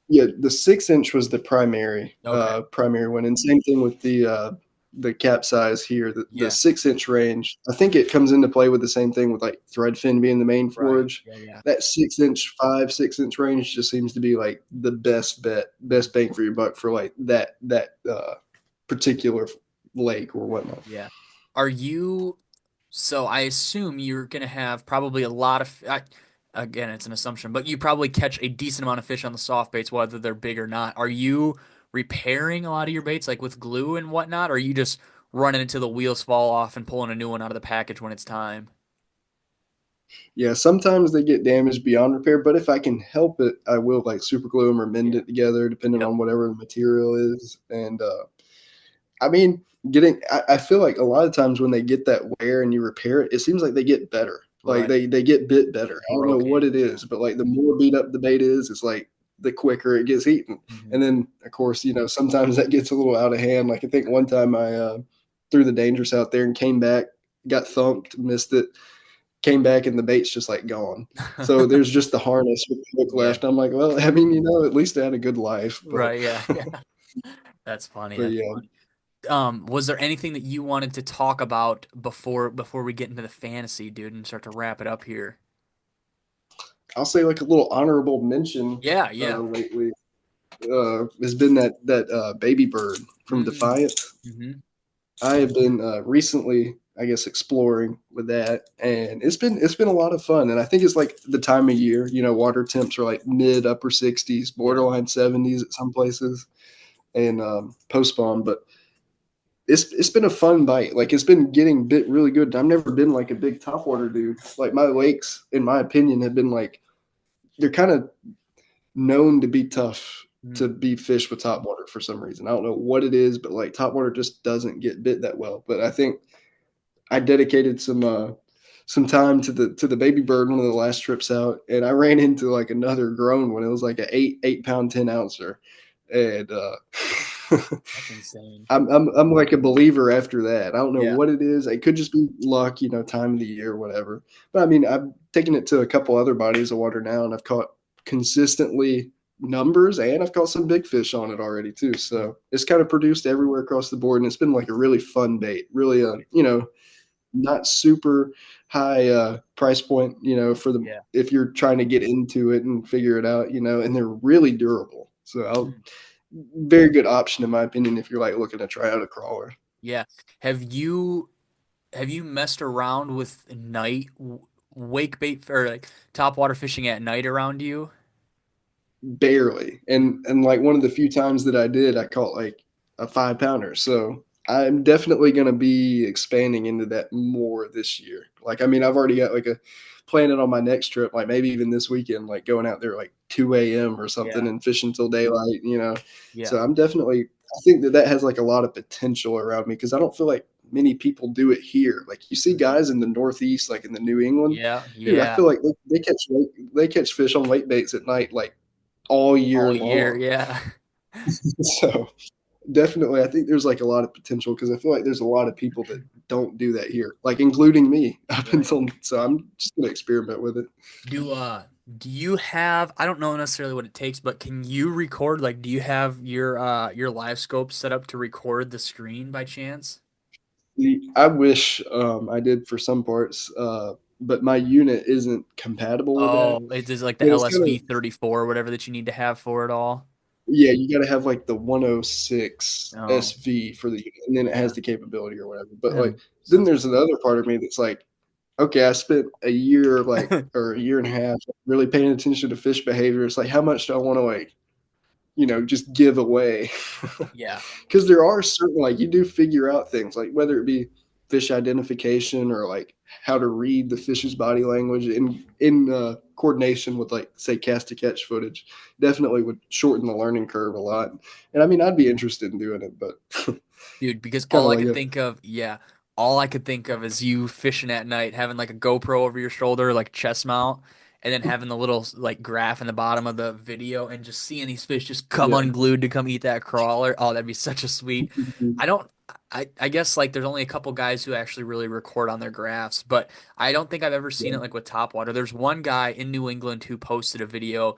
Yeah, the 6 inch was the Okay. primary one, and same thing with the cap size here. The Yeah. 6 inch range, I think it comes into play with the same thing with like threadfin being the main Right. forage. Yeah. Yeah. That 6 inch, 6 inch range just seems to be like the best bet, Mhm. best bang for your buck for like that particular lake or whatnot. Yeah. Are you so I assume you're gonna have probably a lot of again, it's an assumption, but you probably catch a decent amount of fish on the soft baits, whether they're big or not. Are you repairing a lot of your baits like with glue and whatnot, or are you just running until the wheels fall off and pulling a new one out of the package when it's time? Yeah, sometimes they get damaged beyond repair, but if I can help it, I will like super glue them or mend Yeah. it together, depending Yep. on whatever the material is. And I mean, I feel like a lot of times when they get that wear and you repair it, it seems like they get better. Like Right. they get bit better. I don't know what Broken. it is, but like the more beat up the bait is, it's like the quicker it gets eaten. Hmm. And then of course, sometimes that gets a little out of hand. Like I think one time I threw the dangerous out there and came back, got thumped, missed it, came back and the bait's just like gone. So there's just the harness with the hook Yeah. left. I'm like, well, I mean, at least I had a good life, but Right. Yeah. Yeah. That's funny. but That's yeah, funny. Was there anything that you wanted to talk about before we get into the fantasy, dude, and start to wrap it up here? I'll say like a little honorable mention Yeah. Yeah. lately has been that baby bird from Mm. Defiant. Hmm. I have been recently, I guess, exploring with that, and it's been a lot of fun. And I think it's like the time of year. Water temps are like mid upper 60s, Yeah. borderline 70s at some places, and post spawn. But it's been a fun bite. Like it's been getting bit really good. I've never been like a big topwater dude. Like my lakes, in my opinion, have been like they're kind of known to be tough to Mm. be fished with topwater for some reason. I don't know what it is, but like topwater just doesn't get bit that well. But I think I dedicated some time to the baby bird one of the last trips out, and I ran into like another grown one. It was like an eight pound 10 ouncer, and That's insane. I'm like a believer after that. I don't know Yeah. what it is. It could just be luck, time of the year, whatever. But I mean, I've taken it to a couple other bodies of water now, and I've caught consistently numbers, and I've caught some big fish on it already too. Mm. So it's kind of produced everywhere across the board, and it's been like a really fun bait. Really, Right. not super high price point, for the Yeah. if you're trying to get into it and figure it out, and they're really durable. So I'll Mm. very good option in my opinion if you're like looking to try out a crawler. Yeah. Have you have you messed around with wake bait or like top water fishing at night around you? Barely. And like one of the few times that I did, I caught like a 5 pounder. So I'm definitely going to be expanding into that more this year. Like, I mean, I've already got like a planning on my next trip, like maybe even this weekend, like going out there like 2 a.m. or something Yeah. and fishing till daylight. Yeah. So I think that has like a lot of potential around me because I don't feel like many people do it here. Like you see Mhm. guys in the Northeast, like in the New England, Yeah. dude, I Yeah. feel like they catch fish on lake baits at night, like all All year year. long. Yeah. So definitely, I think there's like a lot of potential because I feel like there's a lot of people that don't do that here, like including me up Right. until so I'm just gonna experiment with it. Do uh do you have I don't know necessarily what it takes, but can you record like do you have your live scope set up to record the screen by chance? I wish I did for some parts, but my unit isn't compatible with that. Oh, it is like the But it's kind LSV of 34 or whatever that you need to have for it all. yeah, you got to have like the 106 Oh, SV for the unit, and then it has yeah. the capability or whatever. But That like then sounds there's another part of me that's like okay, I spent a year like or a year and a half really paying attention to fish behavior. It's like how much do I want to like, just give away? yeah. Because there are certain like you do figure out things like whether it be fish identification or like how to read the fish's body language in coordination with like say cast to catch footage definitely would shorten the learning curve a lot. And I mean I'd be interested in doing it, but Dude, because kind all of I like could a think of, yeah, all I could think of is you fishing at night, having like a GoPro over your shoulder, like chest mount, and then having the little like graph in the bottom of the video and just seeing these fish just come yeah. unglued to come eat that crawler. Oh, that'd be such a sweet. I don't I guess like there's only a couple guys who actually really record on their graphs, but I don't think I've ever seen Yeah. it like with Topwater. There's one guy in New England who posted a video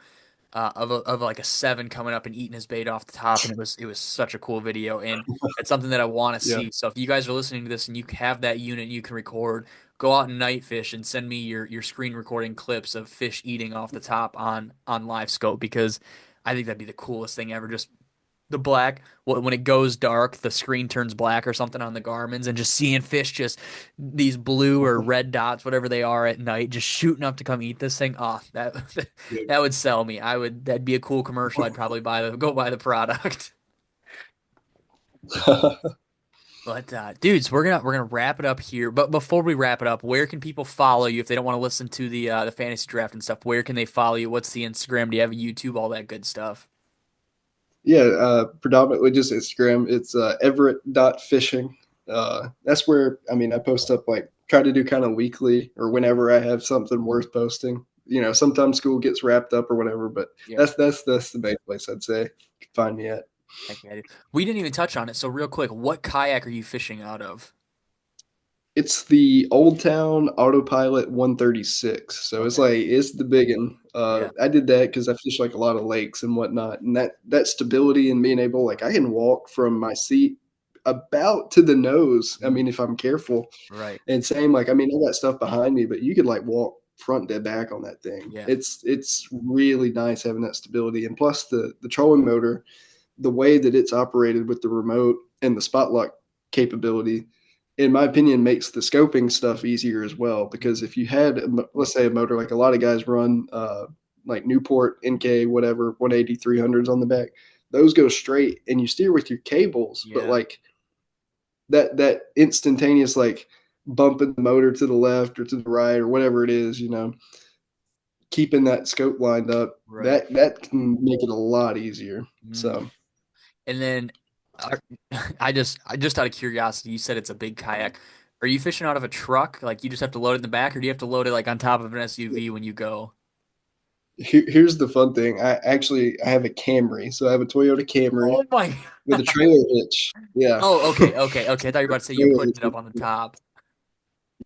of like a seven coming up and eating his bait off the top, and it was such a cool video, and it's something that I want to Yeah. see. So if you guys are listening to this and you have that unit you can record, go out and night fish and send me your screen recording clips of fish eating off the top on live scope because I think that'd be the coolest thing ever. Just the black when it goes dark, the screen turns black or something on the Garmin's, and just seeing fish just these blue or red dots, whatever they are at night, just shooting up to come eat this thing. Oh, that Yeah. that would sell me. That'd be a cool commercial. I'd probably go buy the product. But dudes, we're gonna wrap it up here. But before we wrap it up, where can people follow you if they don't want to listen to the fantasy draft and stuff? Where can they follow you? What's the Instagram? Do you have a YouTube? All that good stuff. Yeah, predominantly just Instagram. It's Everett.fishing. That's where I mean I post up like try to do kind of weekly or whenever I have something worth posting. You know, sometimes school gets wrapped up or whatever, but Yeah. that's the main place I'd say you can find me at. Heck yeah, dude. We didn't even touch on it. So real quick, what kayak are you fishing out of? It's the Old Town Autopilot 136. So Okay. it's the big one. Yeah. I did that because I fish like a lot of lakes and whatnot, and that stability and being able like I can walk from my seat about to the nose. I Mm, mean, if I'm careful. right. And same like I mean, I got stuff behind me, but you could like walk front to back on that thing. Yeah. It's really nice having that stability, and plus the trolling motor, the way that it's operated with the remote and the spot lock capability, in my opinion, makes the scoping stuff easier as well. Because if you had, let's say, a motor like a lot of guys run, like Newport NK, whatever, 180 300s on the back, those go straight and you steer with your cables, but Yeah. like that instantaneous like bumping the motor to the left or to the right or whatever it is, keeping that scope lined up, Right. that can make it a lot easier. Mm. So And then are- I just out of curiosity, you said it's a big kayak. Are you fishing out of a truck? Like you just have to load it in the back, or do you have to load it like on top of an SUV when you go? here's the fun thing. I have a Camry, so I have a Toyota Camry Oh my. with a trailer hitch. Yeah. Oh, okay, okay, okay. I thought you were about to say you're Trailer putting it up hitch. on the top.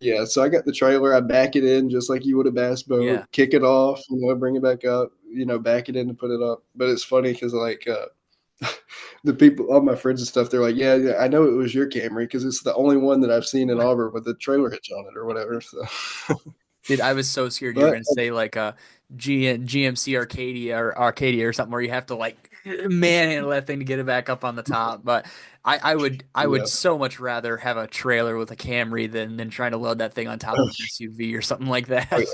Yeah, so I got the trailer. I back it in just like you would a bass boat. Yeah. Kick it off, bring it back up. Back it in to put it up. But it's funny because like the people, all my friends and stuff, they're like, yeah, yeah, I know it was your Camry because it's the only one that I've seen in Auburn with the trailer hitch on it or whatever. So, Dude, I was so scared you were but gonna say like a GMC Arcadia or something where you have to like manhandle that thing to get it back up on the top. But I would yeah, so much rather have a trailer with a Camry than trying to load that thing on top of an SUV or something like oh, yeah. that.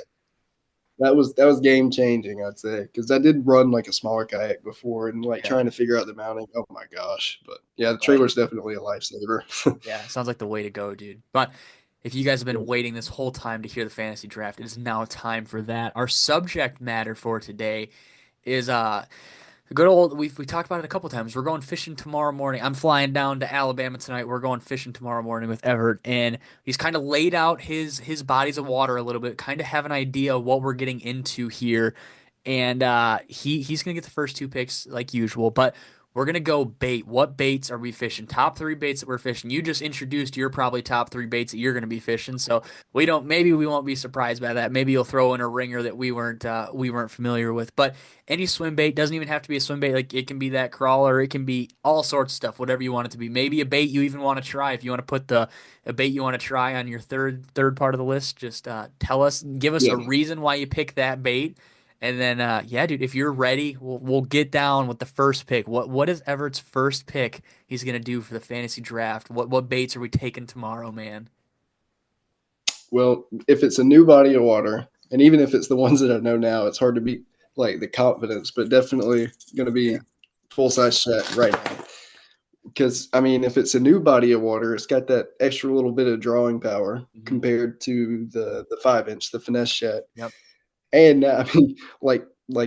That was game changing, I'd say, because I did run like a smaller kayak before and like Yeah, trying to figure out the mounting. Oh my gosh! But yeah, the right. trailer's definitely a lifesaver. Yeah, sounds like the way to go, dude. But if you guys have Yeah. been waiting this whole time to hear the fantasy draft, it is now time for that. Our subject matter for today is good old, we talked about it a couple times. We're going fishing tomorrow morning. I'm flying down to Alabama tonight. We're going fishing tomorrow morning with Everett, and he's kind of laid out his bodies of water a little bit, kind of have an idea of what we're getting into here. And he's gonna get the first two picks like usual, but we're gonna go bait. What baits are we fishing? Top three baits that we're fishing. You just introduced your probably top three baits that you're gonna be fishing, so maybe we won't be surprised by that. Maybe you'll throw in a ringer that we weren't familiar with. But any swim bait doesn't even have to be a swim bait. Like it can be that crawler, it can be all sorts of stuff, whatever you want it to be. Maybe a bait you even want to try. If you want to put the a bait you want to try on your third part of the list, just tell us, give us a Yeah. reason why you pick that bait. And then yeah, dude, if you're ready, we'll get down with the first pick. What is Everett's first pick he's gonna do for the fantasy draft? What baits are we taking tomorrow, man? Well, if it's a new body of water, and even if it's the ones that I know now, it's hard to beat like the confidence, but definitely going to Yeah. be full size Shat right now. Because I mean, if it's a new body of water, it's got that extra little bit of drawing power Hmm. compared to the 5 inch, the finesse Shat. Yep. And I mean, like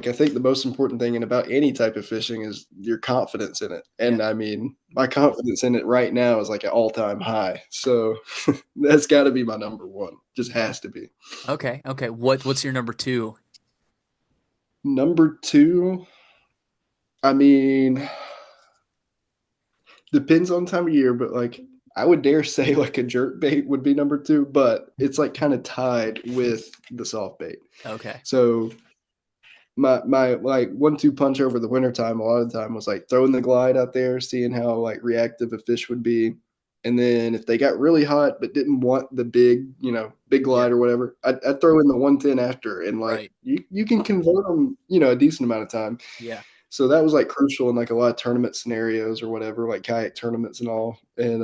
I think the most important thing in about any type of fishing is your confidence in it. Yeah. And I mean, my confidence in it right now is like an all time high. So that's got to be my number one. Just has to be. Okay. Okay. What's your number two? Number two, I mean, depends on time of year, but like I would dare say like a jerk bait would be number two, but it's like kind of tied with the soft bait. Okay. So my like 1-2 punch over the wintertime a lot of the time was like throwing the glide out there, seeing how like reactive a fish would be. And then if they got really hot but didn't want the big Yeah. glide or whatever, I'd throw in the 110 after, and like Right. you can convert them, a decent amount of time. Yeah. So that was like crucial in like a lot of tournament scenarios or whatever, like kayak tournaments and all. And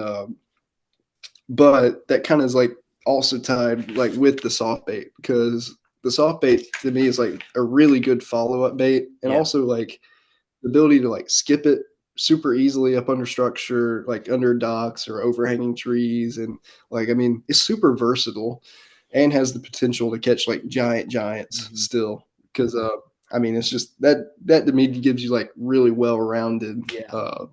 but that kind of is like also tied like with the soft bait, because the soft bait to me is like a really good follow up bait, and Yeah. also like the ability to like skip it super easily up under structure, like under docks or overhanging trees. And like, I mean, it's super versatile and has the potential to catch like giants Mhm. still. Cause, I mean, it's just that to me gives you like really well rounded, Yeah.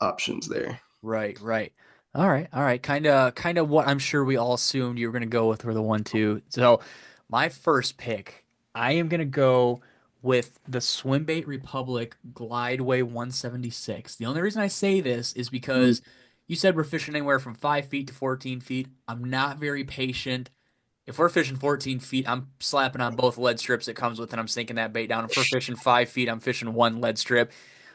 options there. Right, right. All right. Kind of what I'm sure we all assumed you were gonna go with were the 1, 2. So my first pick, I am gonna go with the Swimbait Republic Glideway 176. The only reason I say this is Mm, because you said we're fishing anywhere from 5 feet to 14 feet. I'm not very patient. If we're fishing 14 feet, I'm slapping on both lead strips it comes with and I'm sinking that bait down. If we're fishing 5 feet, I'm fishing one lead strip.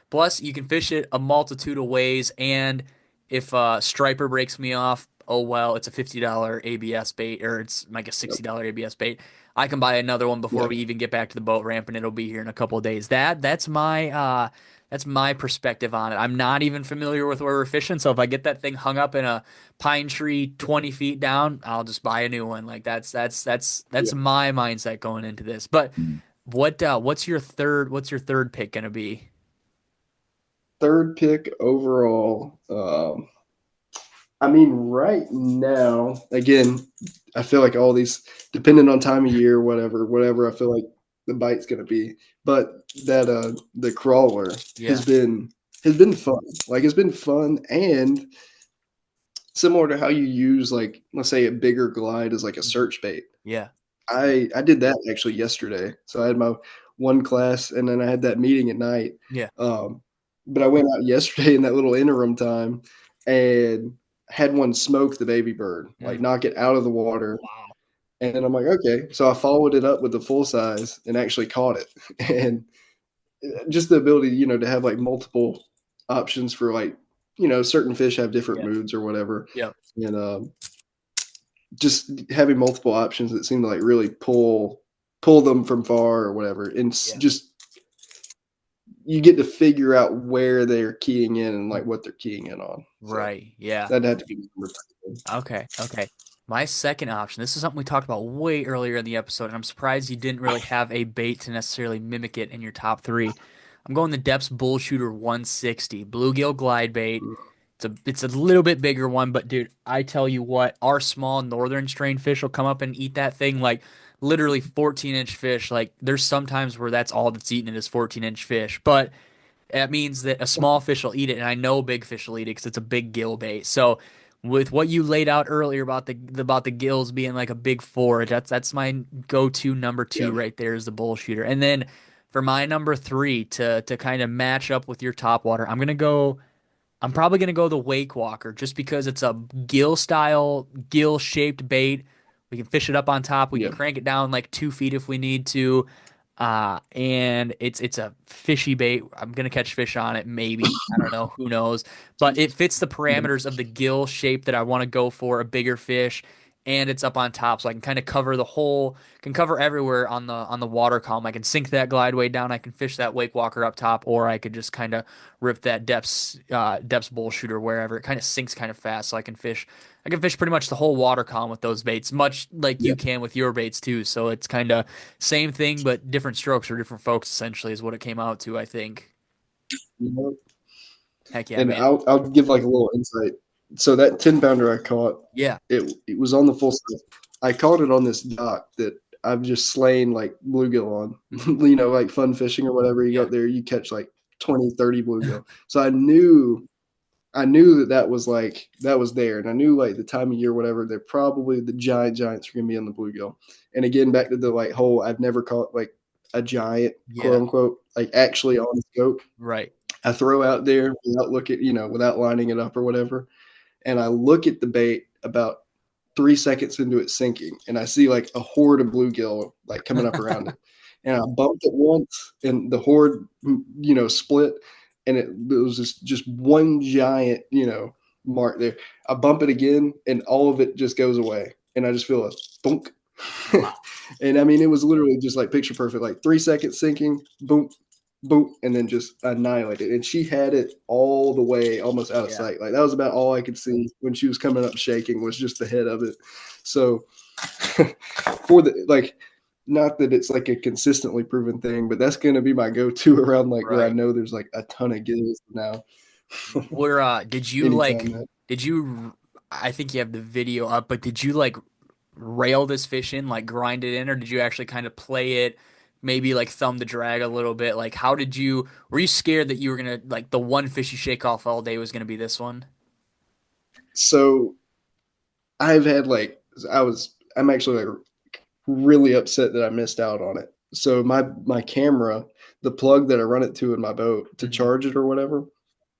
Plus, you can fish it a multitude of ways, and if striper breaks me off, oh well, it's a $50 ABS bait, or it's like a yep, $60 ABS bait. I can buy another one before yeah. we even get back to the boat ramp, and it'll be here in a couple of days. That's my perspective on it. I'm not even familiar with where we're fishing, so if I get that thing hung up in a pine tree 20 feet down, I'll just buy a new one. Like that's Yeah. my mindset going into this. But what's your third pick gonna be? Third pick overall. I mean, right now, again, I feel like all these, depending on time of year, whatever, I feel like the bite's gonna be. But that the crawler Yeah. has been has been fun. Like it's been fun and similar to how you use like let's say a bigger glide as like a Mhm. search bait. Yeah. I did that actually yesterday. So I had my one class and then I had that meeting at night. Yeah. Um, but I went out yesterday in that little interim time and had one smoke the baby bird, like Mm. knock it out of the water. Wow. And then I'm like, okay. So I followed it up with the full size and actually caught it. And just the ability, to have like multiple options for like, certain fish have different Yeah. moods or whatever. Yeah. And just having multiple options that seem to like really pull them from far or whatever, and Yeah. just you get to figure out where they're keying in and like Mhm. what they're keying in on. So Right. Yeah. that had to be number two. Okay. Okay. My second option, this is something we talked about way earlier in the episode, and I'm surprised you didn't really have a bait to necessarily mimic it in your top three. I'm going the Depths Bull Shooter 160 bluegill glide bait. It's a little bit bigger one, but dude, I tell you what, our small northern strain fish will come up and eat that thing like literally 14-inch fish. Like there's sometimes where that's all that's eaten is 14-inch fish, but that means that a small fish will eat it, and I know big fish will eat it because it's a big gill bait. So, with what you laid out earlier about the gills being like a big forage, that's my go-to number Yeah, two right there is the bull shooter. And then for my number three to kind of match up with your top water, I'm probably gonna go the Wake Walker just because it's a gill shaped bait. We can fish it up on top. We can yeah, crank it down like 2 feet if we need to. And it's a fishy bait. I'm gonna catch fish on it, maybe. I don't know, who knows. But it fits the yeah, parameters of the gill shape that I want to go for, a bigger fish, and it's up on top, so I can kind of cover the whole, can cover everywhere on the water column. I can sink that glide way down. I can fish that Wake Walker up top, or I could just kind of rip that depths bull shooter wherever. It kind of sinks kind of fast, so I can fish pretty much the whole water column with those baits, much like yeah. you can with your baits too. So it's kind of same thing, but different strokes for different folks. Essentially, is what it came out to. I think. You know? Heck yeah, And man. I'll give like a little insight. So that 10 pounder I caught, Yeah. it was on the full size. I caught it on this dock that I've just slain like bluegill on. Mhm. Like fun fishing or whatever. You go Yeah. up there, you catch like 20, 30 bluegill. So I knew that was like that was there, and I knew like the time of year, whatever. They're probably the giants are gonna be on the bluegill. And again, back to the like whole, I've never caught like a giant, quote Yeah. unquote, like actually on scope. Right. I throw out there without lining it up or whatever, and I look at the bait about 3 seconds into it sinking, and I see like a horde of bluegill like coming up around it. And I bumped it once, and the horde, split, and it was just one giant, mark there. I bump it again, and all of it just goes away, and I just feel a thunk. Wow. And I mean, it was literally just like picture perfect, like 3 seconds sinking, boom, boom, and then just annihilated. And she had it all the way almost out of Yeah. sight. Like that was about all I could see when she was coming up shaking was just the head of it. So for the like not that it's like a consistently proven thing, but that's going to be my go-to around like where I Right. know there's like a ton of gills now. Where did you Anytime like that. did you I think you have the video up, but did you like rail this fish in, like grind it in, or did you actually kind of play it, maybe like thumb the drag a little bit? Like how did you were you scared that you were gonna like the one fish you shake off all day was gonna be this one? So I've had like I'm actually like really upset that I missed out on it. So my camera, the plug that I run it to in my boat to Hmm. charge it or whatever,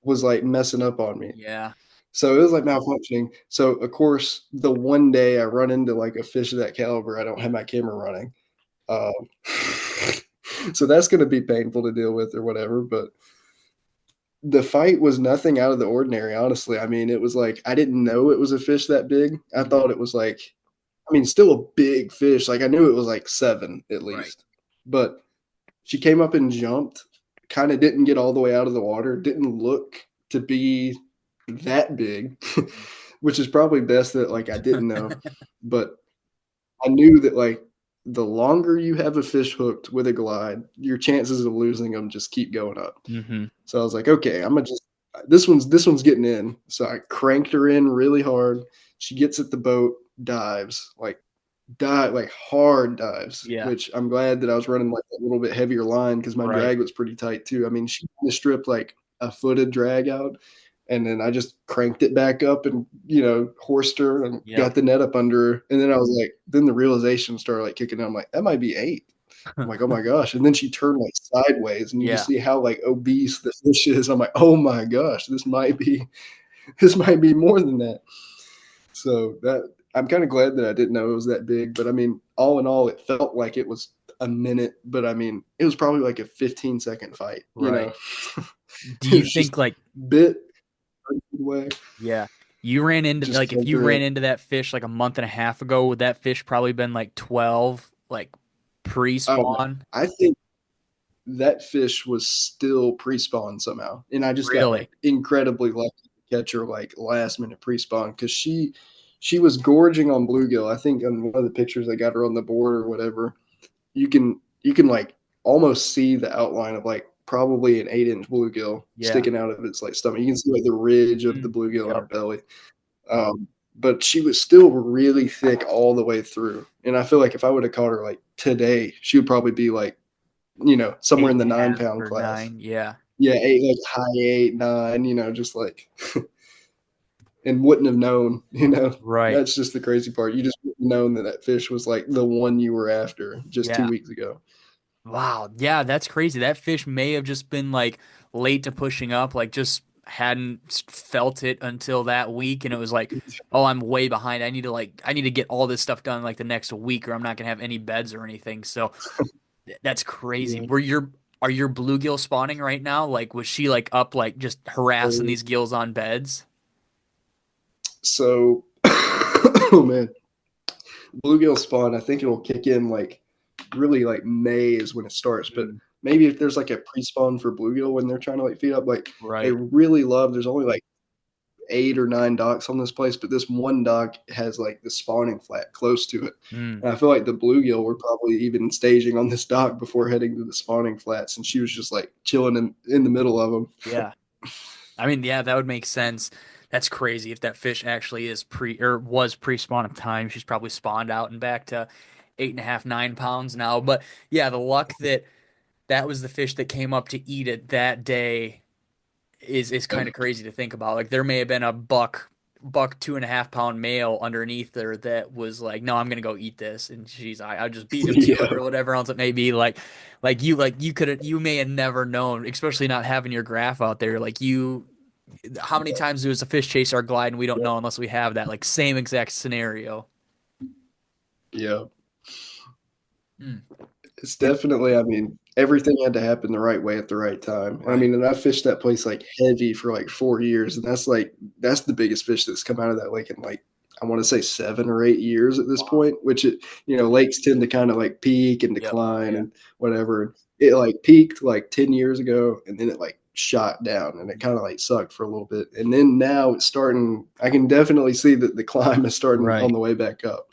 was like messing up on me. Yeah. So it was like malfunctioning. So of course, the one day I run into like a fish of that caliber, I don't have my camera running. Um, so that's going to be painful to deal with or whatever. But the fight was nothing out of the ordinary, honestly. I mean, it was like I didn't know it was a fish that big. I Hmm. thought it was like, I mean, still a big fish. Like I knew it was like 7 at Right. least. But she came up and jumped, kind of didn't get all the way out of the water, didn't look to be that big, which is probably best that like I didn't know. But I knew that like the longer you have a fish hooked with a glide, your chances of losing them just keep going up. Hmm. So I was like, okay, I'm gonna just this one's getting in. So I cranked her in really hard. She gets at the boat, dives, dive like hard dives, Yeah. which I'm glad that I was running like a little bit heavier line because my Right. drag was pretty tight too. I mean, she stripped like a foot of drag out, and then I just cranked it back up and horsed her and Yep. got the net up under her. And then I was like, then the realization started like kicking in. I'm like, that might be 8. I'm like, oh my gosh. And then she turned like sideways, and you just Yeah. see how like obese the fish is. I'm like, oh my gosh, this might be more than that. So that I'm kind of glad that I didn't know it was that big. But I mean, all in all, it felt like it was a minute, but I mean, it was probably like a 15-second fight. Right. Do It you was just think like bit way, yeah, you ran into just like if cranked you her ran in. into that fish like a month and a half ago, would that fish probably been like 12, like Oh, pre-spawn? I think that fish was still pre-spawn somehow, and I just got Really? like incredibly lucky to catch her like last minute pre-spawn because she was gorging on bluegill. I think on one of the pictures I got her on the board or whatever, you can like almost see the outline of like probably an 8-inch bluegill Yeah. sticking out of its like stomach. You can see like the ridge of the Mm. bluegill in her Yep. belly. But she was still really thick all the way through. And I feel like if I would have caught her like today, she would probably be like, somewhere Eight in and the a nine half pound or class. 9. Yeah. Yeah, 8, like high 8, 9, just like, and wouldn't have known. Right. That's just the crazy part. You just wouldn't have known that that fish was like the one you were after just Yeah. 2 weeks ago. Wow. Yeah, that's crazy. That fish may have just been like late to pushing up, like just hadn't felt it until that week, and it was like, oh, I'm way behind. I need to get all this stuff done like the next week, or I'm not gonna have any beds or anything. So that's crazy. Yeah. Are your bluegill spawning right now? Like, was she like up like just harassing these gills on beds? So, oh man, bluegill spawn. I think it'll kick in like really like May is when it starts. But Mm. maybe if there's like a pre-spawn for bluegill when they're trying to like feed up, like they Right. really love. There's only like 8 or 9 docks on this place, but this one dock has like the spawning flat close to it. Mm. And I feel like the bluegill were probably even staging on this dock before heading to the spawning flats, and she was just like chilling in the middle of them. Yeah. I mean, yeah, that would make sense. That's crazy if that fish actually is pre or was pre-spawn of time. She's probably spawned out and back to 8.5, 9 pounds now. But yeah, the luck that that was the fish that came up to eat it that day is kind of crazy to think about. Like there may have been a buck 2.5 pound male underneath there that was like, no, I'm gonna go eat this, and I just beat him to it Yeah, or whatever else it may be. Like you could have you may have never known, especially not having your graph out there. Like you, how many times does a fish chase our glide and we don't know unless we have that like same exact scenario. yeah. Mm. It's definitely, I mean, everything had to happen the right way at the right time. And I Right. mean, and I fished that place like heavy for like 4 years. And that's the biggest fish that's come out of that lake in like, I want to say 7 or 8 years at this Wow. point, which lakes tend to kind of like peak and Yep. decline Yeah. and whatever. It like peaked like 10 years ago and then it like shot down and it Mhm. kind of like sucked for a little bit. And then now it's starting, I can definitely see that the climb is starting on Right. the way back up.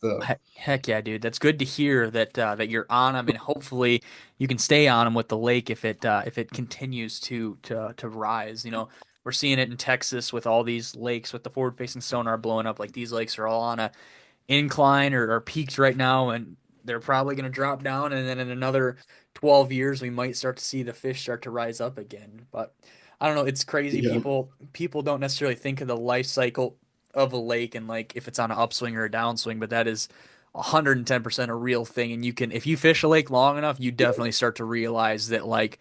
So Heck yeah, dude. That's good to hear that that you're on them, and hopefully you can stay on them with the lake if it continues to rise. You know, we're seeing it in Texas with all these lakes with the forward-facing sonar blowing up. Like these lakes are all on a incline or peaked right now, and they're probably going to drop down. And then in another 12 years, we might start to see the fish start to rise up again. But I don't know. It's crazy. yeah, People don't necessarily think of the life cycle of a lake and like if it's on an upswing or a downswing, but that is 110% a real thing. And you can, if you fish a lake long enough, you definitely start to realize that like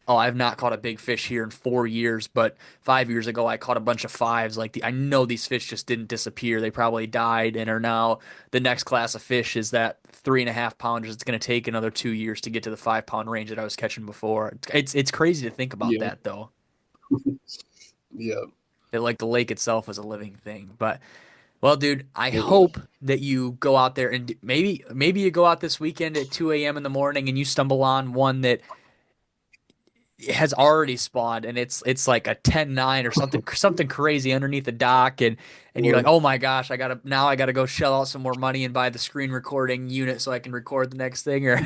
oh, I've not caught a big fish here in 4 years, but 5 years ago I caught a bunch of fives. I know these fish just didn't disappear. They probably died and are now the next class of fish is that 3.5 pounders. It's going to take another 2 years to get to the 5 pound range that I was catching before. It's crazy to think about yeah, that though. yeah. That like the lake itself is a living thing. But well, dude, I It is. hope that you go out there and maybe you go out this weekend at 2 a.m. in the morning and you stumble on one that has already spawned and it's like a 10-9 or something crazy underneath the dock and you're like Or oh my gosh I gotta go shell out some more money and buy the screen recording unit so I can record the next thing or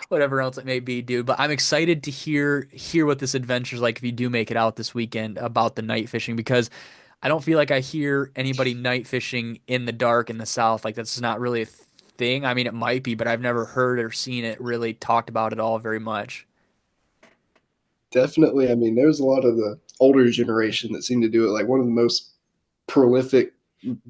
whatever else it may be, dude. But I'm excited to hear what this adventure's like if you do make it out this weekend about the night fishing, because I don't feel like I hear anybody night fishing in the dark in the south. Like that's not really a thing. I mean it might be, but I've never heard or seen it really talked about at all very much. definitely, I mean, there's a lot of the older generation that seem to do it. Like one of the most prolific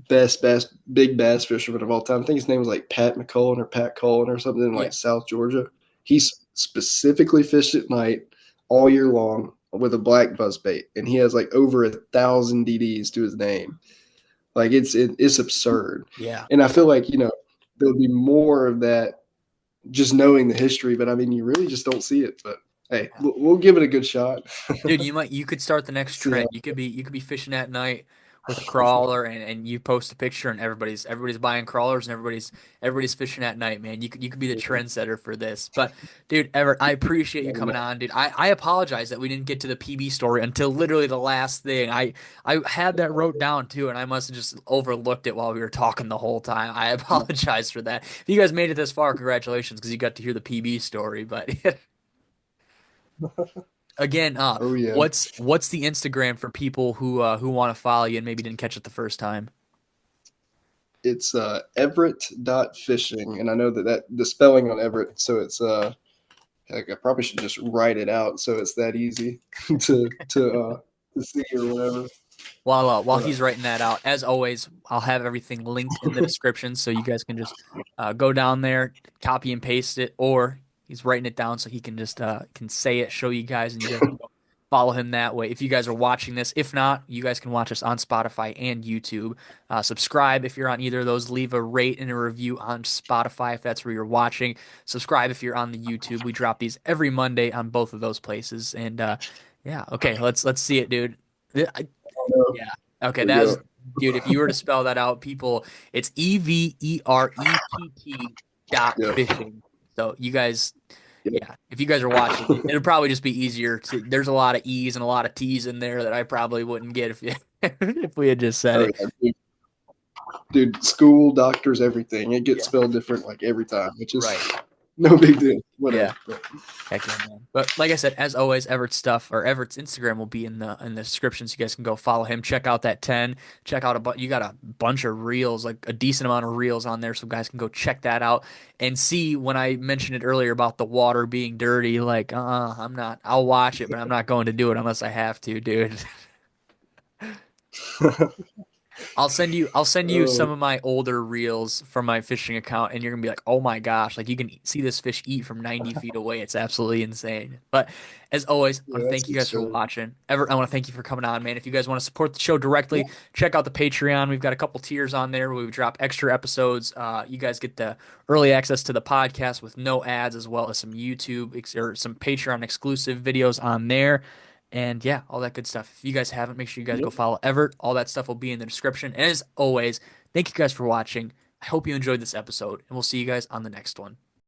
best bass big bass fisherman of all time. I think his name was like Pat McCullen or Pat Cullen or something in Yeah. like South Georgia. He's specifically fished at night all year long with a black buzzbait, and he has like over 1,000 DDs to his name. Like it's absurd, Yeah. and I feel like there'll be more of that just knowing the history. But I mean, you really just don't see it. But hey, we'll give it a good shot. Dude, you could start the next See how. trend. You could be fishing at night with a crawler and you post a picture and everybody's buying crawlers and everybody's fishing at night, man. You could be the trendsetter for this. But dude, Everett, I appreciate you coming on, dude. I apologize that we didn't get to the PB story until literally the last thing. I had that wrote down too, and I must have just overlooked it while we were talking the whole time. I apologize for that. If you guys made it this far, congratulations, because you got to hear the PB story. But again, Oh yeah. what's the Instagram for people who want to follow you and maybe didn't catch it the first time? It's Everett.fishing, and I know that the spelling on Everett, so it's heck, I probably should just write it out so it's that easy to see or whatever. While But he's writing that out, as always, I'll have everything linked in the description so you guys can just go down there, copy and paste it, or he's writing it down so he can just can say it, show you guys, and you guys can go follow him that way. If you guys are watching this, if not, you guys can watch us on Spotify and YouTube. Subscribe if you're on either of those. Leave a rate and a review on Spotify if that's where you're watching. Subscribe if you're on the YouTube. We drop these every Monday on both of those places. And yeah, okay, let's see it, dude. Yeah. Okay, there we that go. was dude. If you were to spell that out, people, it's Everett dot Yeah, fishing. So you guys, yeah. yeah, if you guys are watching, it'll probably just be easier to. There's a lot of E's and a lot of T's in there that I probably wouldn't get if if we had just said Oh it. yeah, dude. School, doctors, everything. It gets Yeah. spelled different like every time, which is Right. no big deal. Whatever. Yeah. Heck yeah, man. But like I said, as always, Everett's stuff or Everett's Instagram will be in the description, so you guys can go follow him. Check out that 10. Check out you got a bunch of reels, like a decent amount of reels on there, so guys can go check that out and see when I mentioned it earlier about the water being dirty. Like, I'm not. I'll watch it, but I'm not going to do it unless I have to, dude. I'll send you some Oh, of my older reels from my fishing account, and you're gonna be like, oh my gosh, like you can see this fish eat from 90 feet away. It's absolutely insane. But as always, I yeah, want to that's thank you good guys for stuff. watching. Ever, I want to thank you for coming on, man. If you guys want to support the show directly, check out the Patreon. We've got a couple tiers on there where we drop extra episodes. You guys get the early access to the podcast with no ads, as well as some or some Patreon exclusive videos on there. And yeah, all that good stuff. If you guys haven't, make sure you guys go Yep. follow Everett. All that stuff will be in the description. And as always, thank you guys for watching. I hope you enjoyed this episode, and we'll see you guys on the next one.